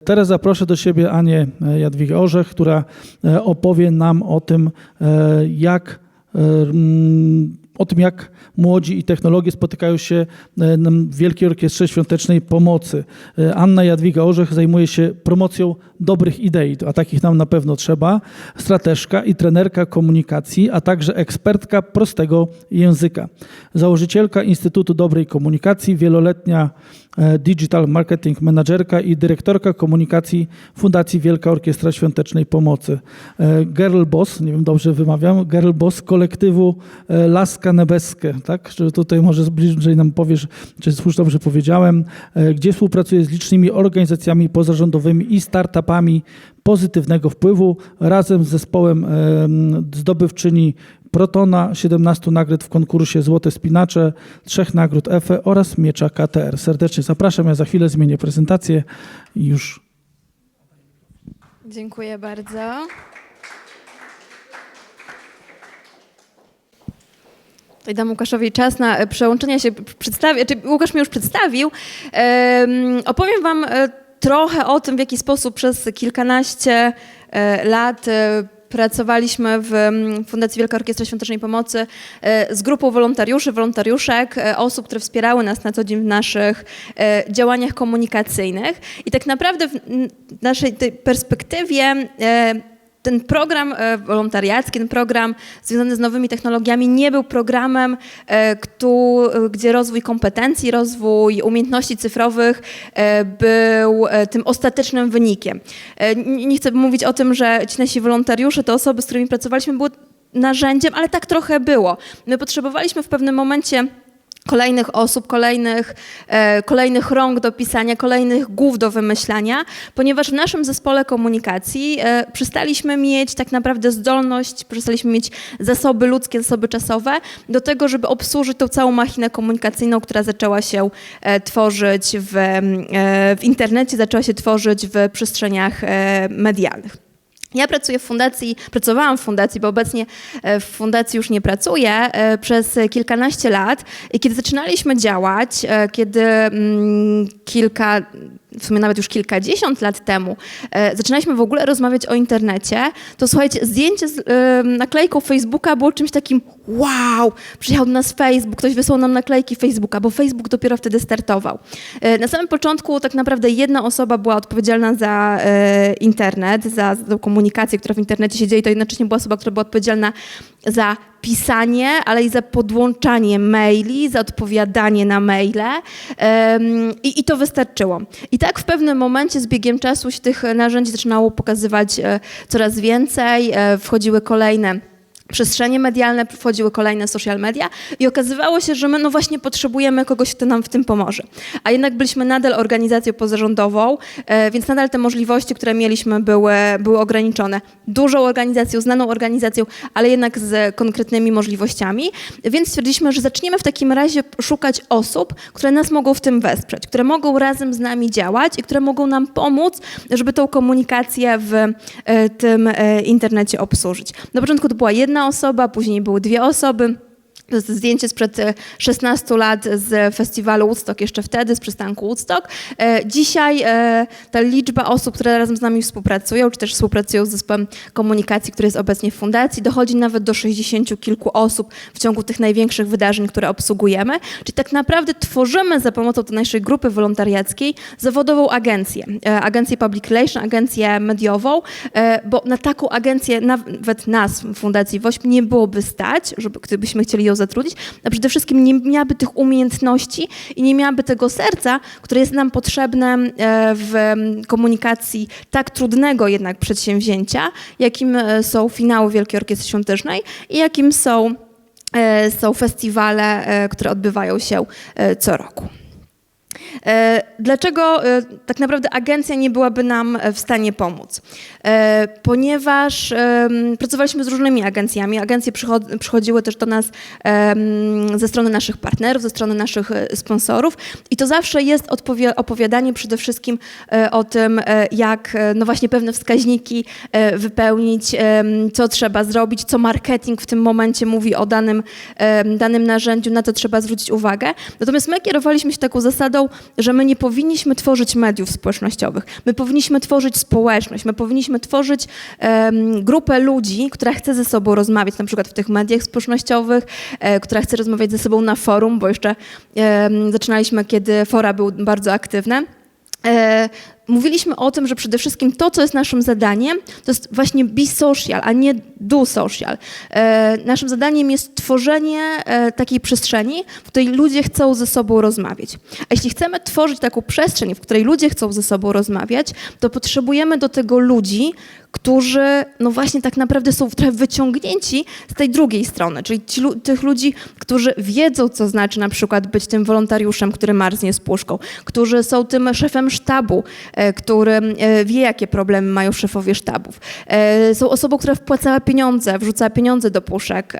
Teraz zaproszę do siebie Anię Jadwigę Orzech, która opowie nam o tym, jak młodzi i technologie spotykają się w Wielkiej Orkiestrze Świątecznej Pomocy. Anna Jadwiga Orzech zajmuje się promocją dobrych idei, a takich nam na pewno trzeba, strateżka i trenerka komunikacji, a także ekspertka prostego języka. Założycielka Instytutu Dobrej Komunikacji, wieloletnia digital marketing managerka i dyrektorka komunikacji Fundacji Wielka Orkiestra Świątecznej Pomocy. Girl Boss, nie wiem, dobrze wymawiam, Girl Boss kolektywu Laska Nebeskie, tak? Czy tutaj może bliżej nam powiesz, czy dobrze powiedziałem, gdzie współpracuje z licznymi organizacjami pozarządowymi i startupami pozytywnego wpływu, razem z zespołem zdobywczyni Protona, 17 nagród w konkursie Złote Spinacze, 3 nagród EFE oraz miecza KTR. Serdecznie zapraszam, ja za chwilę zmienię prezentację i już. Dziękuję bardzo. Tutaj dam Łukaszowi czas na przełączenie się, Łukasz mnie już przedstawił. Opowiem wam trochę o tym, w jaki sposób przez kilkanaście lat pracowaliśmy w Fundacji Wielka Orkiestra Świątecznej Pomocy z grupą wolontariuszy, wolontariuszek, osób, które wspierały nas na co dzień w naszych działaniach komunikacyjnych. I tak naprawdę w naszej tej perspektywie ten program wolontariacki, ten program związany z nowymi technologiami nie był programem, gdzie rozwój kompetencji, rozwój umiejętności cyfrowych był tym ostatecznym wynikiem. Nie chcę mówić o tym, że ci nasi wolontariusze, te osoby, z którymi pracowaliśmy, były narzędziem, ale tak trochę było. My potrzebowaliśmy w pewnym momencie kolejnych osób, kolejnych rąk do pisania, kolejnych głów do wymyślania, ponieważ w naszym zespole komunikacji przestaliśmy mieć tak naprawdę zdolność, przestaliśmy mieć zasoby ludzkie, zasoby czasowe do tego, żeby obsłużyć tą całą machinę komunikacyjną, która zaczęła się tworzyć w internecie, zaczęła się tworzyć w przestrzeniach medialnych. Ja pracowałam w fundacji, bo obecnie w fundacji już nie pracuję, przez kilkanaście lat i kiedy zaczynaliśmy działać, kiedy w sumie nawet już kilkadziesiąt lat temu zaczynaliśmy w ogóle rozmawiać o internecie, to słuchajcie, zdjęcie z naklejką Facebooka było czymś takim wow, przyjechał do nas Facebook, ktoś wysłał nam naklejki Facebooka, bo Facebook dopiero wtedy startował. Na samym początku tak naprawdę jedna osoba była odpowiedzialna za internet, za tą komunikację, która w internecie się dzieje, to jednocześnie była osoba, która była odpowiedzialna za pisanie, ale i za podłączanie maili, za odpowiadanie na maile i to wystarczyło. I tak w pewnym momencie z biegiem czasu się tych narzędzi zaczynało pokazywać coraz więcej, wchodziły kolejne przestrzenie medialne, wchodziły kolejne social media i okazywało się, że my no właśnie potrzebujemy kogoś, kto nam w tym pomoże. A jednak byliśmy nadal organizacją pozarządową, więc nadal te możliwości, które mieliśmy, były ograniczone. Dużą organizacją, znaną organizacją, ale jednak z konkretnymi możliwościami. Więc stwierdziliśmy, że zaczniemy w takim razie szukać osób, które nas mogą w tym wesprzeć, które mogą razem z nami działać i które mogą nam pomóc, żeby tą komunikację w tym internecie obsłużyć. Na początku to była jedna osoba, później były 2 osoby. To jest zdjęcie sprzed 16 lat z festiwalu Woodstock, jeszcze wtedy, z przystanku Woodstock. Dzisiaj ta liczba osób, które razem z nami współpracują, czy też współpracują z zespołem komunikacji, który jest obecnie w fundacji, dochodzi nawet do 60 kilku osób w ciągu tych największych wydarzeń, które obsługujemy. Czyli tak naprawdę tworzymy za pomocą tej naszej grupy wolontariackiej zawodową agencję public relation, agencję mediową, bo na taką agencję nawet nas w Fundacji WOŚP nie byłoby stać, gdybyśmy chcieli ją zatrudnić, a przede wszystkim nie miałaby tych umiejętności i nie miałaby tego serca, które jest nam potrzebne w komunikacji tak trudnego jednak przedsięwzięcia, jakim są finały Wielkiej Orkiestry Świątecznej i jakim są festiwale, które odbywają się co roku. Dlaczego tak naprawdę agencja nie byłaby nam w stanie pomóc? Ponieważ pracowaliśmy z różnymi agencjami. Agencje przychodziły też do nas ze strony naszych partnerów, ze strony naszych sponsorów i to zawsze jest opowiadanie przede wszystkim o tym, jak no właśnie pewne wskaźniki wypełnić, co trzeba zrobić, co marketing w tym momencie mówi o danym narzędziu, na co trzeba zwrócić uwagę. Natomiast my kierowaliśmy się taką zasadą, że my nie powinniśmy tworzyć mediów społecznościowych. My powinniśmy tworzyć społeczność, my powinniśmy tworzyć grupę ludzi, która chce ze sobą rozmawiać, na przykład w tych mediach społecznościowych, która chce rozmawiać ze sobą na forum, bo jeszcze zaczynaliśmy, kiedy fora były bardzo aktywne. Mówiliśmy o tym, że przede wszystkim to, co jest naszym zadaniem, to jest właśnie be social, a nie do social. Naszym zadaniem jest tworzenie takiej przestrzeni, w której ludzie chcą ze sobą rozmawiać. A jeśli chcemy tworzyć taką przestrzeń, w której ludzie chcą ze sobą rozmawiać, to potrzebujemy do tego ludzi, którzy no właśnie tak naprawdę są trochę wyciągnięci z tej drugiej strony, czyli tych ludzi, którzy wiedzą, co znaczy na przykład być tym wolontariuszem, który marznie z puszką, którzy są tym szefem sztabu, który wie, jakie problemy mają szefowie sztabów. Są osobą, która wpłacała pieniądze, wrzucała pieniądze do puszek,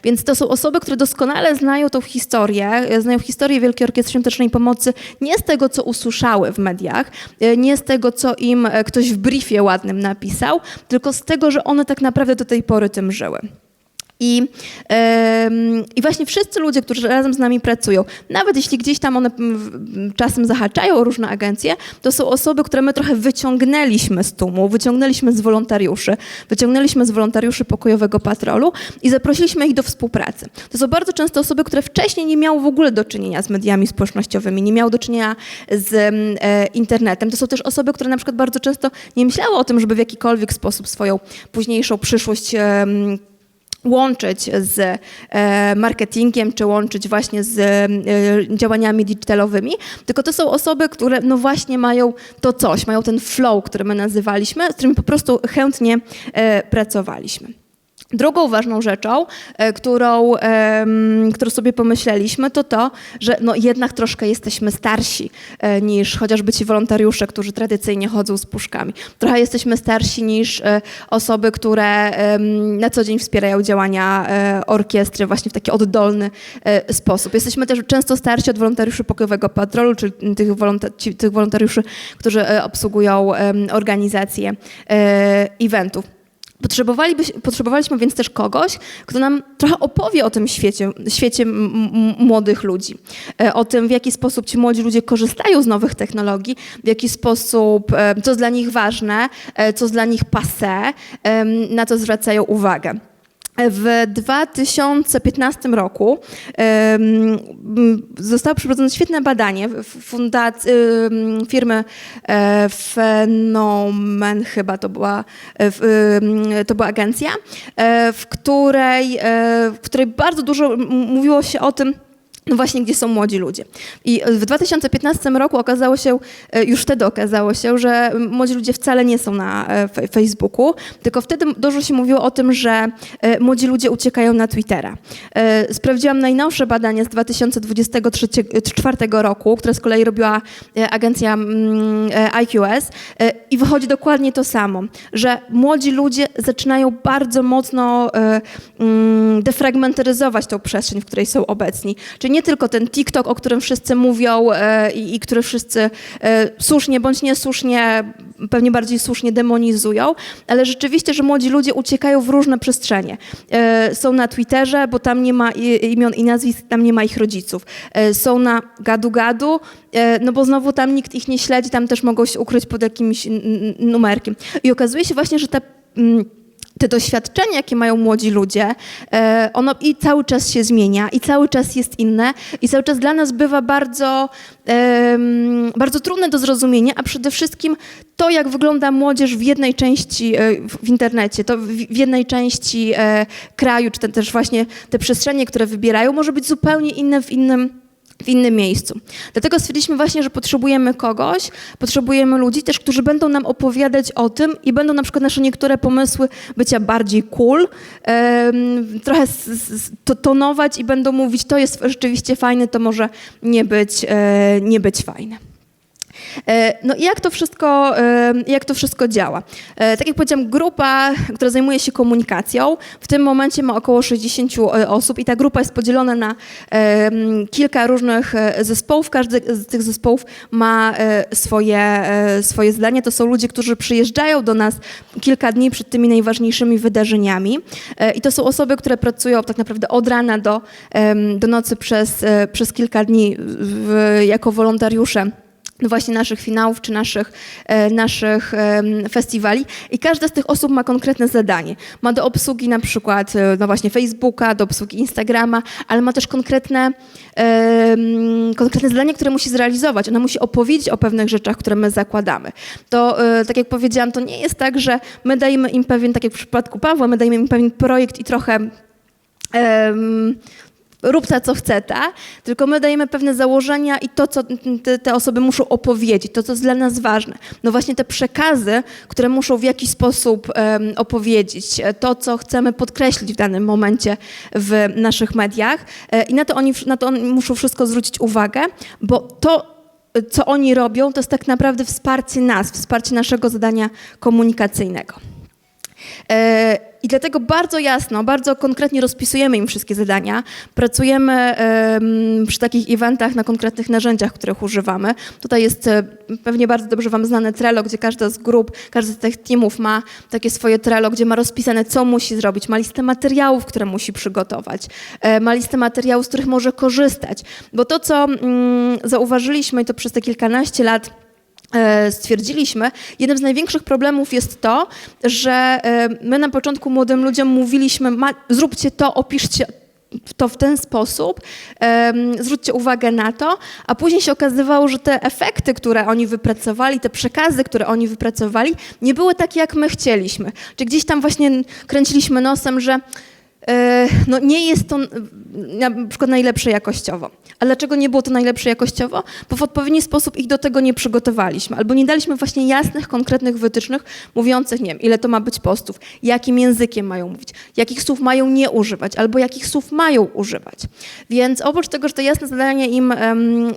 więc to są osoby, które doskonale znają tą historię, znają historię Wielkiej Orkiestry Świątecznej Pomocy nie z tego, co usłyszały w mediach, nie z tego, co im ktoś w briefie ładnym napisał, tylko z tego, że one tak naprawdę do tej pory tym żyły. I właśnie wszyscy ludzie, którzy razem z nami pracują, nawet jeśli gdzieś tam one czasem zahaczają o różne agencje, to są osoby, które my trochę wyciągnęliśmy z tłumu, wyciągnęliśmy z wolontariuszy Pokojowego Patrolu i zaprosiliśmy ich do współpracy. To są bardzo często osoby, które wcześniej nie miały w ogóle do czynienia z mediami społecznościowymi, nie miały do czynienia z internetem. To są też osoby, które na przykład bardzo często nie myślały o tym, żeby w jakikolwiek sposób swoją późniejszą przyszłość łączyć z marketingiem, czy łączyć właśnie z działaniami digitalowymi, tylko to są osoby, które no właśnie mają to coś, mają ten flow, który my nazywaliśmy, z którym po prostu chętnie pracowaliśmy. Drugą ważną rzeczą, którą sobie pomyśleliśmy, to, że no jednak troszkę jesteśmy starsi niż chociażby ci wolontariusze, którzy tradycyjnie chodzą z puszkami. Trochę jesteśmy starsi niż osoby, które na co dzień wspierają działania orkiestry właśnie w taki oddolny sposób. Jesteśmy też często starsi od wolontariuszy Pokojowego Patrolu, czyli tych wolontariuszy, którzy obsługują organizację eventów. Potrzebowaliśmy więc też kogoś, kto nam trochę opowie o tym świecie młodych ludzi. O tym, w jaki sposób ci młodzi ludzie korzystają z nowych technologii, w jaki sposób, co jest dla nich ważne, co jest dla nich passé, na co zwracają uwagę. W 2015 roku zostało przeprowadzone świetne badanie firmy Fenomen, chyba to była agencja, w której bardzo dużo mówiło się o tym, no właśnie, gdzie są młodzi ludzie. I w 2015 roku już wtedy okazało się, że młodzi ludzie wcale nie są na Facebooku, tylko wtedy dużo się mówiło o tym, że młodzi ludzie uciekają na Twittera. Sprawdziłam najnowsze badanie z 2024 roku, które z kolei robiła agencja IQS i wychodzi dokładnie to samo, że młodzi ludzie zaczynają bardzo mocno defragmentaryzować tą przestrzeń, w której są obecni. Czyli nie tylko ten TikTok, o którym wszyscy mówią i który wszyscy słusznie bądź niesłusznie, pewnie bardziej słusznie demonizują, ale rzeczywiście, że młodzi ludzie uciekają w różne przestrzenie. Są na Twitterze, bo tam nie ma imion i nazwisk, tam nie ma ich rodziców. Są na gadu-gadu, no bo znowu tam nikt ich nie śledzi, tam też mogą się ukryć pod jakimś numerkiem. I okazuje się właśnie, że te doświadczenia, jakie mają młodzi ludzie, ono i cały czas się zmienia, i cały czas jest inne, i cały czas dla nas bywa bardzo, bardzo trudne do zrozumienia, a przede wszystkim to, jak wygląda młodzież w jednej części w internecie, to w jednej części kraju, czy też właśnie te przestrzenie, które wybierają, może być zupełnie inne w innym miejscu. Dlatego stwierdziliśmy właśnie, że potrzebujemy ludzi też, którzy będą nam opowiadać o tym i będą na przykład nasze niektóre pomysły bycia bardziej cool, trochę tonować i będą mówić, to jest rzeczywiście fajne, to może nie być fajne. No i jak to wszystko działa? Tak jak powiedziałam, grupa, która zajmuje się komunikacją, w tym momencie ma około 60 osób i ta grupa jest podzielona na kilka różnych zespołów. Każdy z tych zespołów ma swoje zadanie. To są ludzie, którzy przyjeżdżają do nas kilka dni przed tymi najważniejszymi wydarzeniami i to są osoby, które pracują tak naprawdę od rana do nocy przez kilka dni jako wolontariusze właśnie naszych finałów czy naszych festiwali i każda z tych osób ma konkretne zadanie. Ma do obsługi na przykład no właśnie Facebooka, do obsługi Instagrama, ale ma też konkretne zadanie, które musi zrealizować. Ona musi opowiedzieć o pewnych rzeczach, które my zakładamy. To, tak jak powiedziałam, to nie jest tak, że my dajemy im pewien, tak jak w przypadku Pawła, my dajemy im pewien projekt i trochę rób ta, co chce ta, tylko my dajemy pewne założenia i to, co te osoby muszą opowiedzieć, to, co jest dla nas ważne. No właśnie te przekazy, które muszą w jakiś sposób opowiedzieć, to, co chcemy podkreślić w danym momencie w naszych mediach i na to oni muszą wszystko zwrócić uwagę, bo to, co oni robią, to jest tak naprawdę wsparcie nas, wsparcie naszego zadania komunikacyjnego. I dlatego bardzo jasno, bardzo konkretnie rozpisujemy im wszystkie zadania. Pracujemy przy takich eventach na konkretnych narzędziach, których używamy. Tutaj jest pewnie bardzo dobrze wam znane Trello, gdzie każda z grup, każdy z tych teamów ma takie swoje Trello, gdzie ma rozpisane, co musi zrobić, ma listę materiałów, które musi przygotować, ma listę materiałów, z których może korzystać. Bo to, co zauważyliśmy i to przez te kilkanaście lat stwierdziliśmy, jednym z największych problemów jest to, że my na początku młodym ludziom mówiliśmy, zróbcie to, opiszcie to w ten sposób, zwróćcie uwagę na to, a później się okazywało, że te efekty, które oni wypracowali, te przekazy, które oni wypracowali, nie były takie, jak my chcieliśmy. Czy gdzieś tam właśnie kręciliśmy nosem, że no nie jest to na przykład najlepsze jakościowo. A dlaczego nie było to najlepsze jakościowo? Bo w odpowiedni sposób ich do tego nie przygotowaliśmy. Albo nie daliśmy właśnie jasnych, konkretnych wytycznych mówiących, nie wiem, ile to ma być postów, jakim językiem mają mówić, jakich słów mają nie używać, albo jakich słów mają używać. Więc oprócz tego, że te jasne zadania im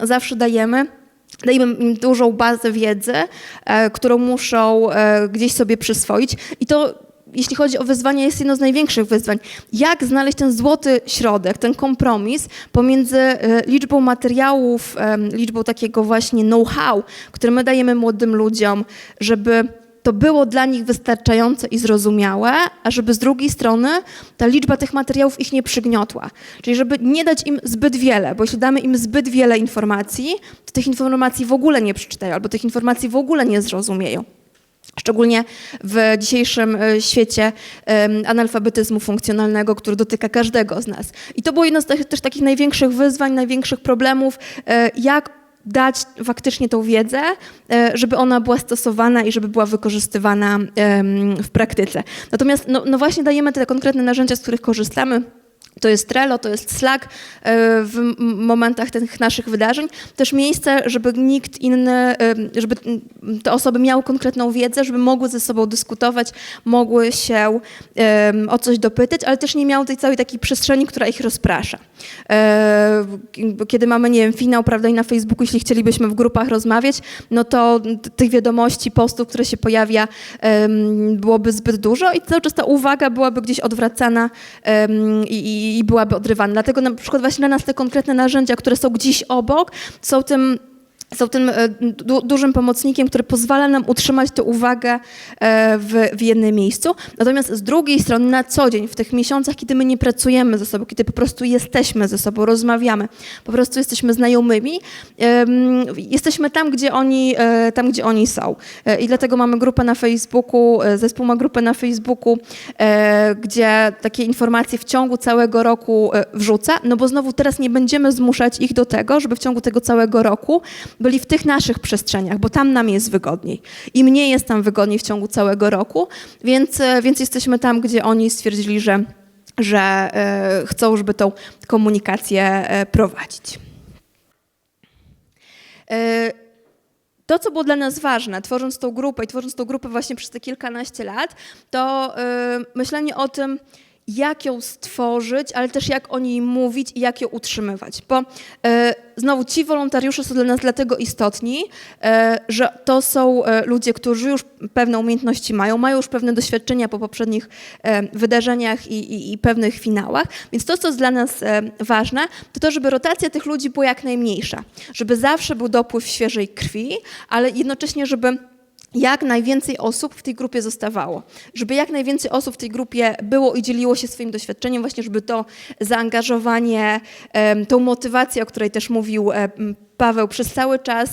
zawsze dajemy im dużą bazę wiedzy, którą muszą gdzieś sobie przyswoić i to jeśli chodzi o wyzwania, jest jedno z największych wyzwań. Jak znaleźć ten złoty środek, ten kompromis pomiędzy liczbą materiałów, liczbą takiego właśnie know-how, które my dajemy młodym ludziom, żeby to było dla nich wystarczające i zrozumiałe, a żeby z drugiej strony ta liczba tych materiałów ich nie przygniotła. Czyli żeby nie dać im zbyt wiele, bo jeśli damy im zbyt wiele informacji, to tych informacji w ogóle nie przeczytają albo tych informacji w ogóle nie zrozumieją. Szczególnie w dzisiejszym świecie analfabetyzmu funkcjonalnego, który dotyka każdego z nas. I to było jedno z też takich największych wyzwań, największych problemów, jak dać faktycznie tą wiedzę, żeby ona była stosowana i żeby była wykorzystywana w praktyce. Natomiast no właśnie dajemy te konkretne narzędzia, z których korzystamy. To jest Trello, to jest Slack w momentach tych naszych wydarzeń. Też miejsce, żeby nikt inny, żeby te osoby miały konkretną wiedzę, żeby mogły ze sobą dyskutować, mogły się o coś dopytać, ale też nie miały tej całej takiej przestrzeni, która ich rozprasza. Kiedy mamy, nie wiem, finał, prawda, i na Facebooku, jeśli chcielibyśmy w grupach rozmawiać, no to tych wiadomości, postów, które się pojawia, byłoby zbyt dużo i cały czas ta uwaga byłaby gdzieś odwracana i byłaby odrywana. Dlatego na przykład właśnie dla nas te konkretne narzędzia, które są gdzieś obok, są tym dużym pomocnikiem, który pozwala nam utrzymać tę uwagę w jednym miejscu. Natomiast z drugiej strony na co dzień, w tych miesiącach, kiedy my nie pracujemy ze sobą, kiedy po prostu jesteśmy ze sobą, rozmawiamy, po prostu jesteśmy znajomymi, jesteśmy tam, gdzie oni są. I dlatego mamy grupę na Facebooku, zespół ma grupę na Facebooku, gdzie takie informacje w ciągu całego roku wrzuca, no bo znowu teraz nie będziemy zmuszać ich do tego, żeby w ciągu tego całego roku byli w tych naszych przestrzeniach, bo tam nam jest wygodniej. I mnie jest tam wygodniej w ciągu całego roku, więc jesteśmy tam, gdzie oni stwierdzili, że chcą, żeby tą komunikację prowadzić. To, co było dla nas ważne, tworząc tą grupę i tworząc tą grupę właśnie przez te kilkanaście lat, to myślenie o tym, jak ją stworzyć, ale też jak o niej mówić i jak ją utrzymywać. Bo znowu ci wolontariusze są dla nas dlatego istotni, że to są ludzie, którzy już pewne umiejętności mają już pewne doświadczenia po poprzednich wydarzeniach i pewnych finałach. Więc to, co jest dla nas ważne, to, żeby rotacja tych ludzi była jak najmniejsza. Żeby zawsze był dopływ świeżej krwi, ale jednocześnie, żeby jak najwięcej osób w tej grupie zostawało. Żeby jak najwięcej osób w tej grupie było i dzieliło się swoim doświadczeniem, właśnie żeby to zaangażowanie, tą motywację, o której też mówił Paweł przez cały czas,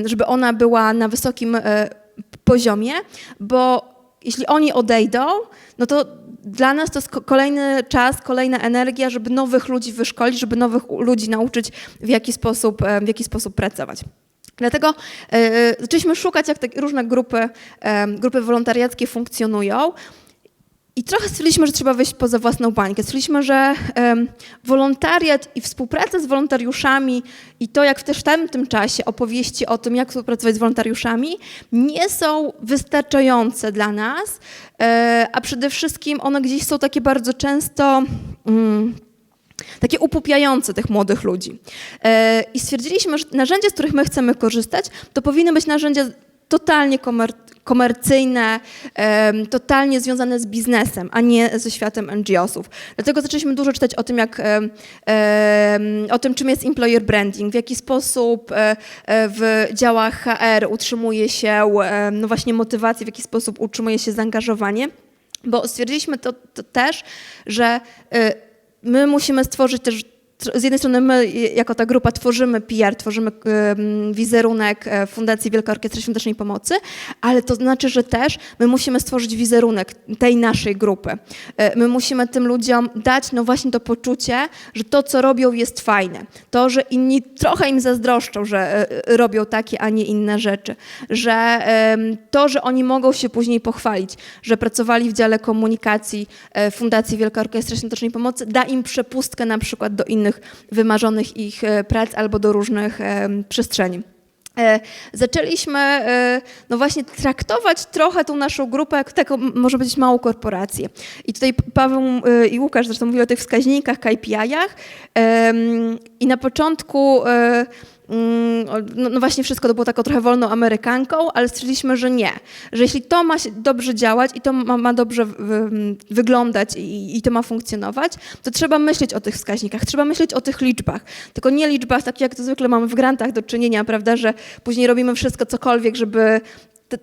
żeby ona była na wysokim poziomie, bo jeśli oni odejdą, no to dla nas to jest kolejny czas, kolejna energia, żeby nowych ludzi wyszkolić, żeby nowych ludzi nauczyć, w jaki sposób pracować. Dlatego zaczęliśmy szukać, jak te różne grupy wolontariackie funkcjonują i trochę stwierdziliśmy, że trzeba wyjść poza własną bańkę. Stwierdziliśmy, że wolontariat i współpraca z wolontariuszami i to, jak też w tamtym czasie opowieści o tym, jak współpracować z wolontariuszami, nie są wystarczające dla nas, a przede wszystkim one gdzieś są takie bardzo często takie upupiające tych młodych ludzi. I stwierdziliśmy, że narzędzia, z których my chcemy korzystać, to powinny być narzędzia totalnie komercyjne, totalnie związane z biznesem, a nie ze światem NGO-sów. Dlatego zaczęliśmy dużo czytać o tym, o tym, czym jest employer branding, w jaki sposób w działach HR utrzymuje się no właśnie motywację, w jaki sposób utrzymuje się zaangażowanie, bo stwierdziliśmy to też, że my musimy stworzyć też, z jednej strony my jako ta grupa tworzymy PR, tworzymy wizerunek Fundacji Wielka Orkiestra Świątecznej Pomocy, ale to znaczy, że też my musimy stworzyć wizerunek tej naszej grupy. My musimy tym ludziom dać no właśnie to poczucie, że to, co robią, jest fajne. To, że inni trochę im zazdroszczą, że robią takie, a nie inne rzeczy. Że to, że oni mogą się później pochwalić, że pracowali w dziale komunikacji Fundacji Wielka Orkiestra Świątecznej Pomocy, da im przepustkę na przykład do innych wymarzonych ich prac albo do różnych przestrzeni. Zaczęliśmy no właśnie traktować trochę tą naszą grupę jak taką, może powiedzieć, małą korporację. I tutaj Paweł i Łukasz zresztą mówili o tych wskaźnikach, KPI-ach i na początku no właśnie wszystko to było taką trochę wolną amerykanką, ale stwierdziliśmy, że nie. Że jeśli to ma się dobrze działać i to ma dobrze wyglądać i to ma funkcjonować, to trzeba myśleć o tych wskaźnikach, trzeba myśleć o tych liczbach. Tylko nie liczbach, tak jak to zwykle mamy w grantach do czynienia, prawda, że później robimy wszystko, cokolwiek, żeby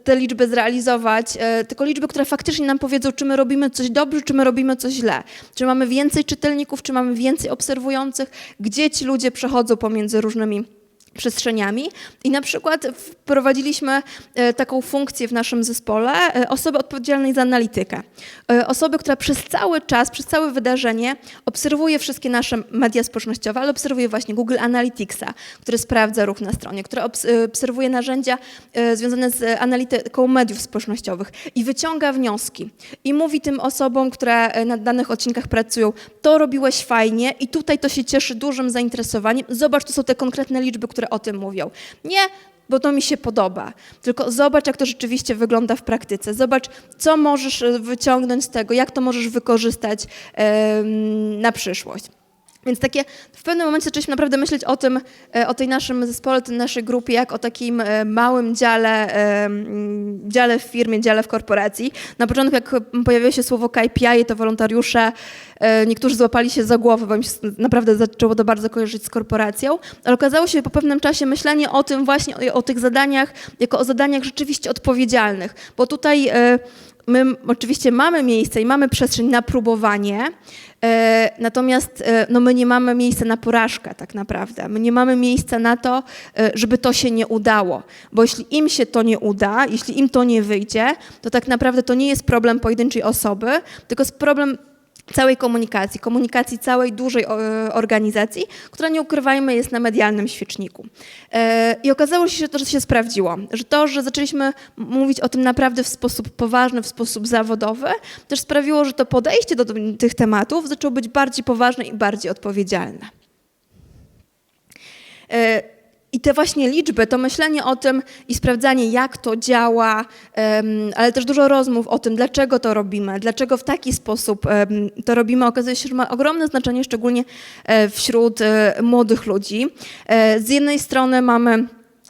te liczby zrealizować, tylko liczby, które faktycznie nam powiedzą, czy my robimy coś dobrze, czy my robimy coś źle. Czy mamy więcej czytelników, czy mamy więcej obserwujących, gdzie ci ludzie przechodzą pomiędzy różnymi przestrzeniami i na przykład wprowadziliśmy taką funkcję w naszym zespole osoby odpowiedzialnej za analitykę. Osoby, która przez cały czas, przez całe wydarzenie obserwuje wszystkie nasze media społecznościowe, ale obserwuje właśnie Google Analyticsa, który sprawdza ruch na stronie, która obserwuje narzędzia związane z analityką mediów społecznościowych i wyciąga wnioski i mówi tym osobom, które na danych odcinkach pracują, to robiłeś fajnie i tutaj to się cieszy dużym zainteresowaniem. Zobacz, to są te konkretne liczby, które o tym mówią. Nie, bo to mi się podoba, tylko zobacz, jak to rzeczywiście wygląda w praktyce. Zobacz, co możesz wyciągnąć z tego, jak to możesz wykorzystać na przyszłość. Więc takie w pewnym momencie zaczęliśmy naprawdę myśleć o tym, o tej naszym zespole, tej naszej grupie, jak o takim małym dziale w firmie, dziale w korporacji. Na początku, jak pojawiło się słowo KPI, to wolontariusze, niektórzy złapali się za głowę, bo im się naprawdę zaczęło to bardzo kojarzyć z korporacją, ale okazało się po pewnym czasie myślenie o tym właśnie, o tych zadaniach, jako o zadaniach rzeczywiście odpowiedzialnych, bo tutaj my oczywiście mamy miejsce i mamy przestrzeń na próbowanie, natomiast no my nie mamy miejsca na porażkę tak naprawdę. My nie mamy miejsca na to, żeby to się nie udało. Bo jeśli im się to nie uda, jeśli im to nie wyjdzie, to tak naprawdę to nie jest problem pojedynczej osoby, tylko jest problem całej komunikacji całej dużej organizacji, która, nie ukrywajmy, jest na medialnym świeczniku. I okazało się, że to się sprawdziło, że to, że zaczęliśmy mówić o tym naprawdę w sposób poważny, w sposób zawodowy, też sprawiło, że to podejście do tych tematów zaczęło być bardziej poważne i bardziej odpowiedzialne. I te właśnie liczby, to myślenie o tym i sprawdzanie, jak to działa, ale też dużo rozmów o tym, dlaczego to robimy, dlaczego w taki sposób to robimy, okazuje się, że ma ogromne znaczenie, szczególnie wśród młodych ludzi. Z jednej strony mamy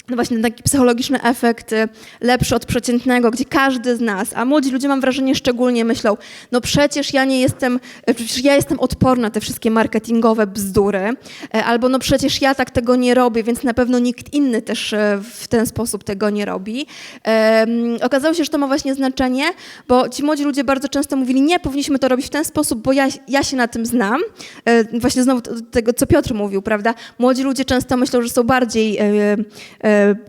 no właśnie taki psychologiczny efekt lepszy od przeciętnego, gdzie każdy z nas, a młodzi ludzie mam wrażenie szczególnie myślą, no przecież ja jestem odporna na te wszystkie marketingowe bzdury, albo no przecież ja tak tego nie robię, więc na pewno nikt inny też w ten sposób tego nie robi. Okazało się, że to ma właśnie znaczenie, bo ci młodzi ludzie bardzo często mówili, nie, powinniśmy to robić w ten sposób, bo ja się na tym znam. Właśnie znowu tego, co Piotr mówił, prawda? Młodzi ludzie często myślą, że są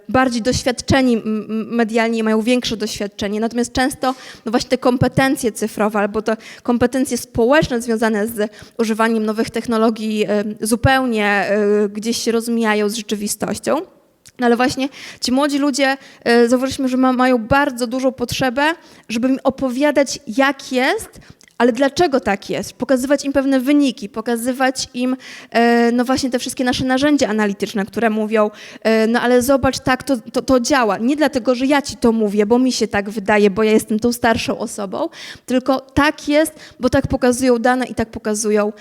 bardziej doświadczeni medialnie, mają większe doświadczenie, natomiast często no właśnie te kompetencje cyfrowe albo te kompetencje społeczne związane z używaniem nowych technologii zupełnie gdzieś się rozmijają z rzeczywistością. No ale właśnie ci młodzi ludzie, zauważyliśmy, że mają bardzo dużą potrzebę, żeby im opowiadać, jak jest, ale dlaczego tak jest? Pokazywać im pewne wyniki, pokazywać im no właśnie te wszystkie nasze narzędzia analityczne, które mówią, no ale zobacz, tak to działa. Nie dlatego, że ja ci to mówię, bo mi się tak wydaje, bo ja jestem tą starszą osobą, tylko tak jest, bo tak pokazują dane i tak pokazują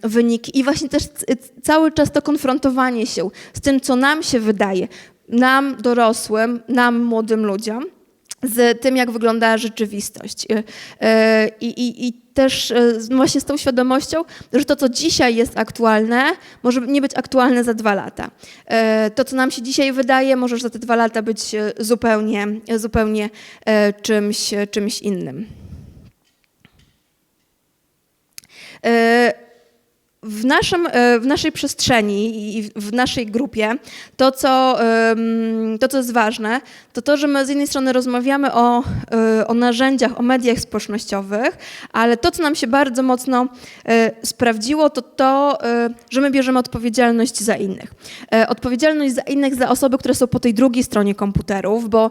wyniki. I właśnie też cały czas to konfrontowanie się z tym, co nam się wydaje, nam dorosłym, nam młodym ludziom, z tym, jak wygląda rzeczywistość. I też właśnie z tą świadomością, że to, co dzisiaj jest aktualne, może nie być aktualne za 2 lata. To, co nam się dzisiaj wydaje, może za te 2 lata być zupełnie czymś innym. W naszej przestrzeni i w naszej grupie to, co jest ważne, to, że my z jednej strony rozmawiamy o narzędziach, o mediach społecznościowych, ale to, co nam się bardzo mocno sprawdziło, to, że my bierzemy odpowiedzialność za innych. Odpowiedzialność za innych, za osoby, które są po tej drugiej stronie komputerów, bo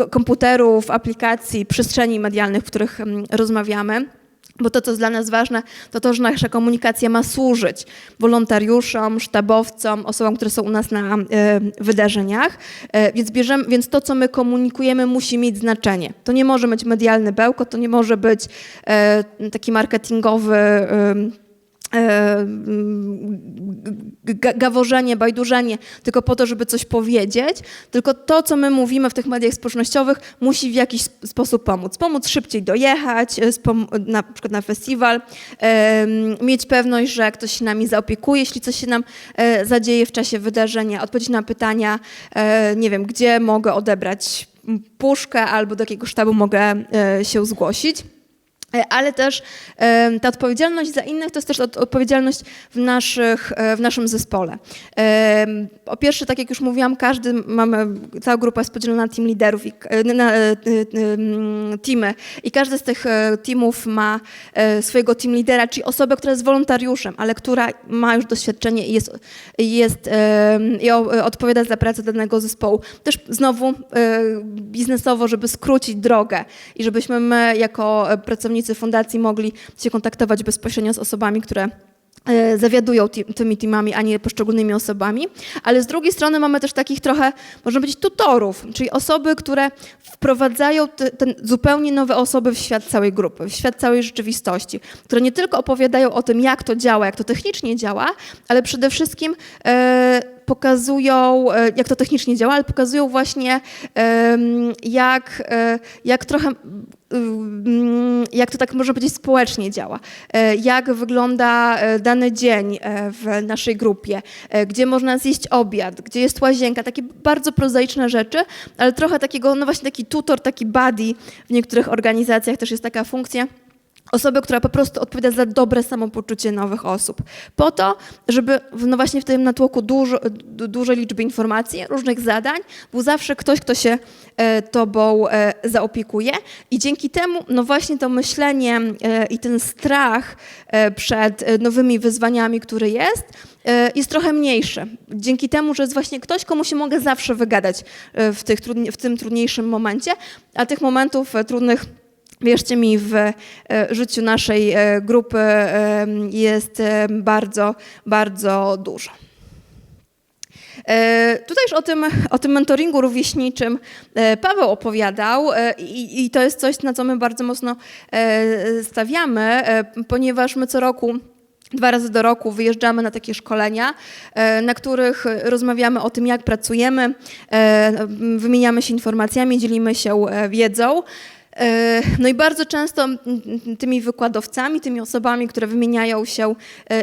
komputerów, aplikacji, przestrzeni medialnych, w których rozmawiamy. Bo to, co jest dla nas ważne, to, że nasza komunikacja ma służyć wolontariuszom, sztabowcom, osobom, które są u nas na wydarzeniach. Więc to, co my komunikujemy, musi mieć znaczenie. To nie może być medialny bełkot, to nie może być taki marketingowy gaworzenie, bajdurzenie, tylko po to, żeby coś powiedzieć, tylko to, co my mówimy w tych mediach społecznościowych, musi w jakiś sposób pomóc. Pomóc szybciej dojechać, na przykład na festiwal, mieć pewność, że ktoś się nami zaopiekuje, jeśli coś się nam zadzieje w czasie wydarzenia, odpowiedzieć na pytania, nie wiem, gdzie mogę odebrać puszkę albo do jakiego sztabu mogę się zgłosić. Ale też ta odpowiedzialność za innych to jest też odpowiedzialność w naszym zespole. Po pierwsze, tak jak już mówiłam, cała grupa jest podzielona na team liderów, na teamy i każdy z tych teamów ma swojego team lidera, czyli osobę, która jest wolontariuszem, ale która ma już doświadczenie i odpowiada za pracę danego zespołu. Też znowu biznesowo, żeby skrócić drogę i żebyśmy my jako pracownicy fundacji mogli się kontaktować bezpośrednio z osobami, które zawiadują tymi teamami, a nie poszczególnymi osobami. Ale z drugiej strony mamy też takich trochę, można powiedzieć, tutorów, czyli osoby, które wprowadzają te zupełnie nowe osoby w świat całej grupy, w świat całej rzeczywistości, które nie tylko opowiadają o tym, jak to działa, jak to technicznie działa, ale przede wszystkim pokazują, jak to technicznie działa, ale pokazują właśnie, jak to tak można powiedzieć społecznie działa, jak wygląda dany dzień w naszej grupie, gdzie można zjeść obiad, gdzie jest łazienka, takie bardzo prozaiczne rzeczy, ale trochę takiego, no właśnie taki tutor, taki buddy w niektórych organizacjach też jest taka funkcja. Osoby, która po prostu odpowiada za dobre samopoczucie nowych osób. Po to, żeby no właśnie w tym natłoku dużej liczby informacji, różnych zadań, był zawsze ktoś, kto się tobą zaopiekuje. I dzięki temu no właśnie to myślenie i ten strach przed nowymi wyzwaniami, który jest trochę mniejszy. Dzięki temu, że jest właśnie ktoś, komu się mogę zawsze wygadać w tym trudniejszym momencie, a tych momentów trudnych, wierzcie mi, w życiu naszej grupy jest bardzo, bardzo dużo. Tutaj już o tym mentoringu rówieśniczym Paweł opowiadał i to jest coś, na co my bardzo mocno stawiamy, ponieważ my co roku 2 razy do roku wyjeżdżamy na takie szkolenia, na których rozmawiamy o tym, jak pracujemy, wymieniamy się informacjami, dzielimy się wiedzą. No i bardzo często tymi wykładowcami, tymi osobami, które wymieniają się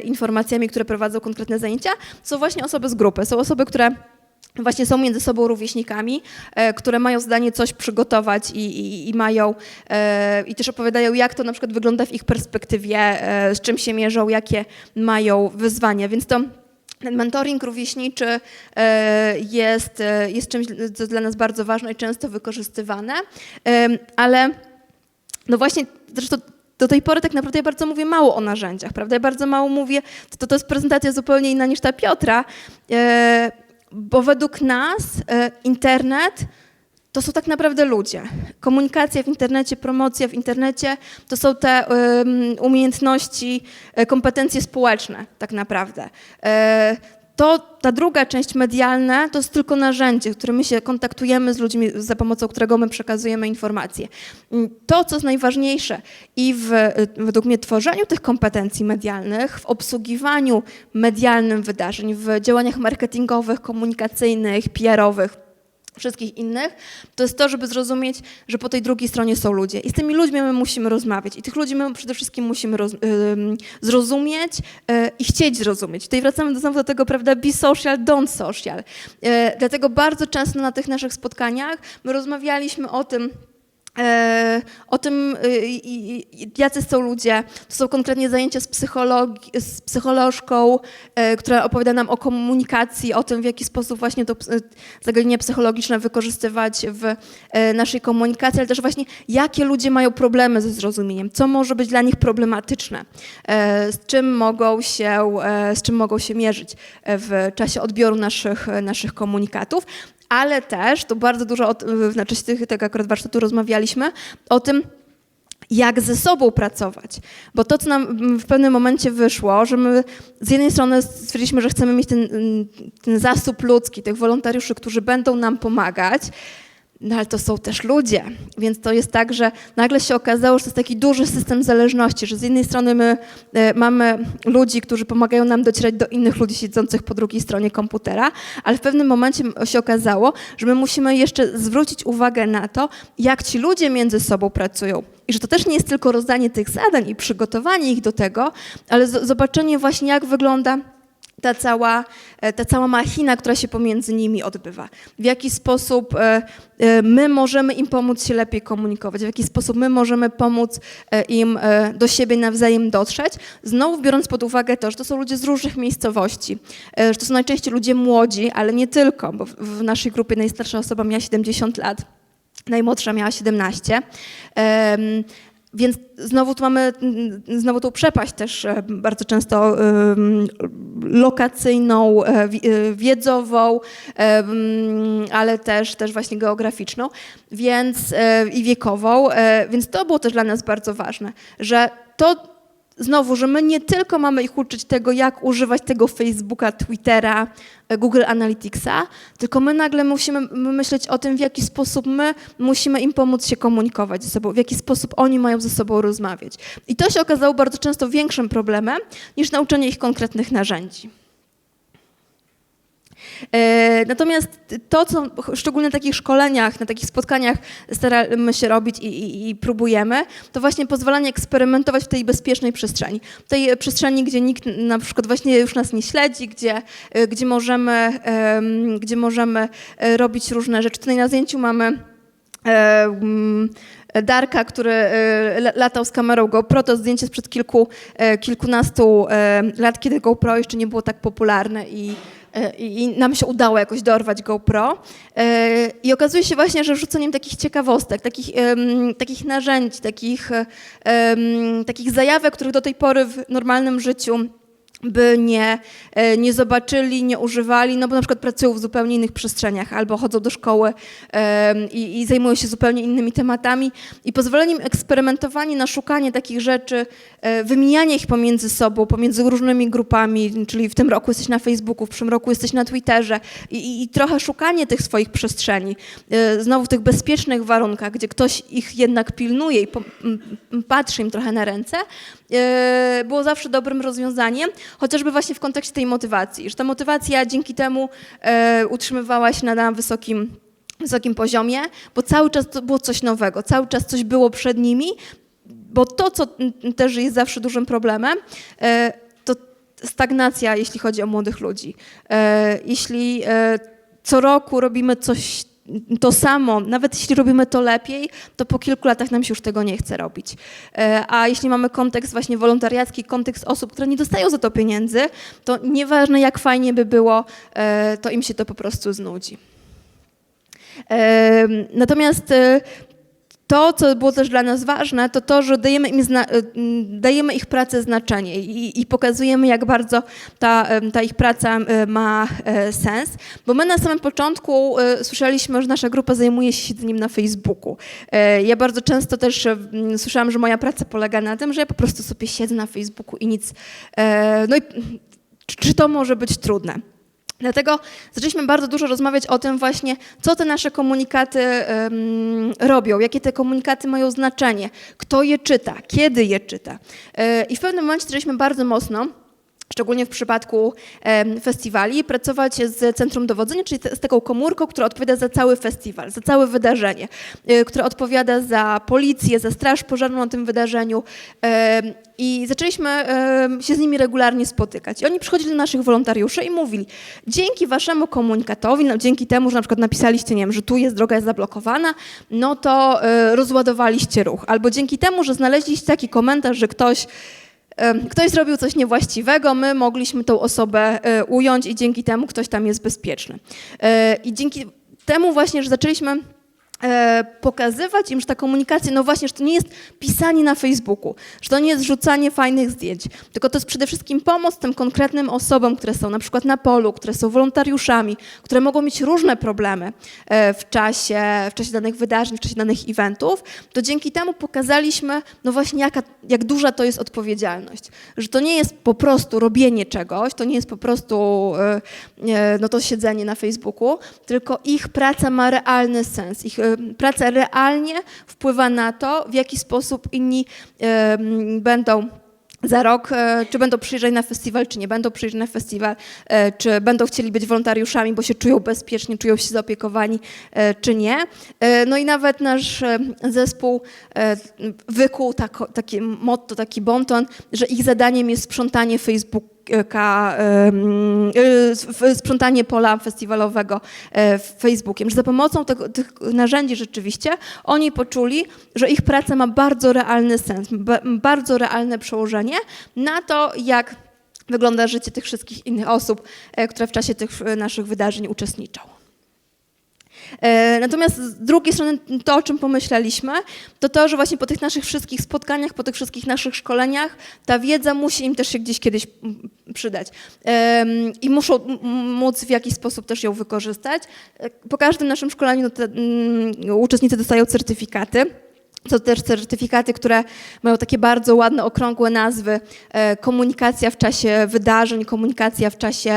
informacjami, które prowadzą konkretne zajęcia, są właśnie osoby z grupy, są osoby, które właśnie są między sobą rówieśnikami, które mają zdanie coś przygotować i mają i też opowiadają, jak to na przykład wygląda w ich perspektywie, z czym się mierzą, jakie mają wyzwania. Więc to ten mentoring rówieśniczy jest czymś, co jest dla nas bardzo ważne i często wykorzystywane, ale no właśnie zresztą do tej pory tak naprawdę ja bardzo mówię mało o narzędziach, prawda? Ja bardzo mało mówię, to jest prezentacja zupełnie inna niż ta Piotra, bo według nas internet to są tak naprawdę ludzie. Komunikacja w internecie, promocja w internecie to są te umiejętności, kompetencje społeczne tak naprawdę. Ta druga część medialna to jest tylko narzędzie, którym my się kontaktujemy z ludźmi, za pomocą którego my przekazujemy informacje. To, co jest najważniejsze i według mnie tworzeniu tych kompetencji medialnych, w obsługiwaniu medialnym wydarzeń, w działaniach marketingowych, komunikacyjnych, PR-owych, wszystkich innych, to jest to, żeby zrozumieć, że po tej drugiej stronie są ludzie. I z tymi ludźmi my musimy rozmawiać. I tych ludzi my przede wszystkim musimy zrozumieć i chcieć zrozumieć. Tutaj wracamy znowu do tego, prawda, be social, don't social. Dlatego bardzo często na tych naszych spotkaniach my rozmawialiśmy o tym, jacy są ludzie. To są konkretnie zajęcia z psycholożką, która opowiada nam o komunikacji, o tym, w jaki sposób właśnie to zagadnienia psychologiczne wykorzystywać w naszej komunikacji, ale też właśnie jakie ludzie mają problemy ze zrozumieniem, co może być dla nich problematyczne, z czym mogą się mierzyć w czasie odbioru naszych komunikatów. Ale też, to bardzo dużo w czasie tego akurat warsztatu rozmawialiśmy o tym, jak ze sobą pracować. Bo to, co nam w pewnym momencie wyszło, że my z jednej strony stwierdziliśmy, że chcemy mieć ten zasób ludzki, tych wolontariuszy, którzy będą nam pomagać, no ale to są też ludzie, więc to jest tak, że nagle się okazało, że to jest taki duży system zależności, że z jednej strony my mamy ludzi, którzy pomagają nam docierać do innych ludzi siedzących po drugiej stronie komputera, ale w pewnym momencie się okazało, że my musimy jeszcze zwrócić uwagę na to, jak ci ludzie między sobą pracują. I że to też nie jest tylko rozdanie tych zadań i przygotowanie ich do tego, ale zobaczenie właśnie, jak wygląda ta cała machina, która się pomiędzy nimi odbywa. W jaki sposób my możemy im pomóc się lepiej komunikować, w jaki sposób my możemy pomóc im do siebie nawzajem dotrzeć. Znowu biorąc pod uwagę to, że to są ludzie z różnych miejscowości, że to są najczęściej ludzie młodzi, ale nie tylko, bo w naszej grupie najstarsza osoba miała 70 lat, najmłodsza miała 17. Więc znowu tu mamy tą przepaść też bardzo często lokacyjną, wiedzową, ale też właśnie geograficzną, i wiekową, więc to było też dla nas bardzo ważne, że to znowu, że my nie tylko mamy ich uczyć tego, jak używać tego Facebooka, Twittera, Google Analyticsa, tylko my nagle musimy myśleć o tym, w jaki sposób my musimy im pomóc się komunikować ze sobą, w jaki sposób oni mają ze sobą rozmawiać. I to się okazało bardzo często większym problemem niż nauczenie ich konkretnych narzędzi. Natomiast to, co szczególnie na takich szkoleniach, na takich spotkaniach staramy się robić i próbujemy, to właśnie pozwalanie eksperymentować w tej bezpiecznej przestrzeni. W tej przestrzeni, gdzie nikt na przykład właśnie już nas nie śledzi, gdzie możemy robić różne rzeczy. Tutaj na zdjęciu mamy Darka, który latał z kamerą GoPro, to zdjęcie sprzed kilkunastu lat, kiedy GoPro jeszcze nie było tak popularne i nam się udało jakoś dorwać GoPro. I okazuje się właśnie, że rzuceniem takich ciekawostek, takich narzędzi, takich zajawek, których do tej pory w normalnym życiu by nie zobaczyli, nie używali, no bo na przykład pracują w zupełnie innych przestrzeniach albo chodzą do szkoły i zajmują się zupełnie innymi tematami i pozwolenie im eksperymentowanie na szukanie takich rzeczy, wymienianie ich pomiędzy sobą, pomiędzy różnymi grupami, czyli w tym roku jesteś na Facebooku, w przyszłym roku jesteś na Twitterze i trochę szukanie tych swoich przestrzeni, znowu w tych bezpiecznych warunkach, gdzie ktoś ich jednak pilnuje i patrzy im trochę na ręce, było zawsze dobrym rozwiązaniem, chociażby właśnie w kontekście tej motywacji, że ta motywacja dzięki temu utrzymywała się na wysokim poziomie, bo cały czas to było coś nowego, cały czas coś było przed nimi, bo to, co też jest zawsze dużym problemem, to stagnacja, jeśli chodzi o młodych ludzi. Jeśli co roku robimy coś to samo, nawet jeśli robimy to lepiej, to po kilku latach nam się już tego nie chce robić. A jeśli mamy kontekst właśnie wolontariacki, kontekst osób, które nie dostają za to pieniędzy, to nieważne jak fajnie by było, to im się to po prostu znudzi. Natomiast to, co było też dla nas ważne, to to, że dajemy ich pracy znaczenie i pokazujemy, jak bardzo ta ich praca ma sens. Bo my na samym początku słyszeliśmy, że nasza grupa zajmuje się siedzeniem na Facebooku. Ja bardzo często też słyszałam, że moja praca polega na tym, że ja po prostu sobie siedzę na Facebooku i nic. No i czy to może być trudne? Dlatego zaczęliśmy bardzo dużo rozmawiać o tym właśnie, co te nasze komunikaty robią, jakie te komunikaty mają znaczenie, kto je czyta, kiedy je czyta. I w pewnym momencie zaczęliśmy bardzo mocno, szczególnie w przypadku festiwali, pracować z centrum dowodzenia, czyli z taką komórką, która odpowiada za cały festiwal, za całe wydarzenie, która odpowiada za policję, za straż pożarną na tym wydarzeniu i zaczęliśmy się z nimi regularnie spotykać. I oni przychodzili do naszych wolontariuszy i mówili, dzięki waszemu komunikatowi, no, dzięki temu, że na przykład napisaliście, nie wiem, że tu jest droga jest zablokowana, no to rozładowaliście ruch. Albo dzięki temu, że znaleźliście taki komentarz, że ktoś zrobił coś niewłaściwego, my mogliśmy tą osobę ująć i dzięki temu ktoś tam jest bezpieczny. I dzięki temu właśnie, że zaczęliśmy pokazywać im, że ta komunikacja, no właśnie, że to nie jest pisanie na Facebooku, że to nie jest rzucanie fajnych zdjęć, tylko to jest przede wszystkim pomoc tym konkretnym osobom, które są na przykład na polu, które są wolontariuszami, które mogą mieć różne problemy w czasie danych wydarzeń, w czasie danych eventów, to dzięki temu pokazaliśmy, no właśnie jak duża to jest odpowiedzialność, że to nie jest po prostu robienie czegoś, to nie jest po prostu no to siedzenie na Facebooku, tylko ich praca ma realny sens, ich praca realnie wpływa na to, w jaki sposób inni będą za rok, czy będą przyjeżdżać na festiwal, czy nie będą przyjeżdżać na festiwal, czy będą chcieli być wolontariuszami, bo się czują bezpiecznie, czują się zaopiekowani, czy nie. No i nawet nasz zespół wykuł takie motto, taki bonton, że ich zadaniem jest sprzątanie sprzątanie pola festiwalowego Facebookiem, że za pomocą tych narzędzi rzeczywiście oni poczuli, że ich praca ma bardzo realny sens, bardzo realne przełożenie na to, jak wygląda życie tych wszystkich innych osób, które w czasie tych naszych wydarzeń uczestniczą. Natomiast z drugiej strony to, o czym pomyśleliśmy, to, że właśnie po tych naszych wszystkich spotkaniach, po tych wszystkich naszych szkoleniach, ta wiedza musi im też się gdzieś kiedyś przydać i muszą móc w jakiś sposób też ją wykorzystać. Po każdym naszym szkoleniu uczestnicy dostają certyfikaty. To też certyfikaty, które mają takie bardzo ładne, okrągłe nazwy. Komunikacja w czasie wydarzeń, komunikacja w czasie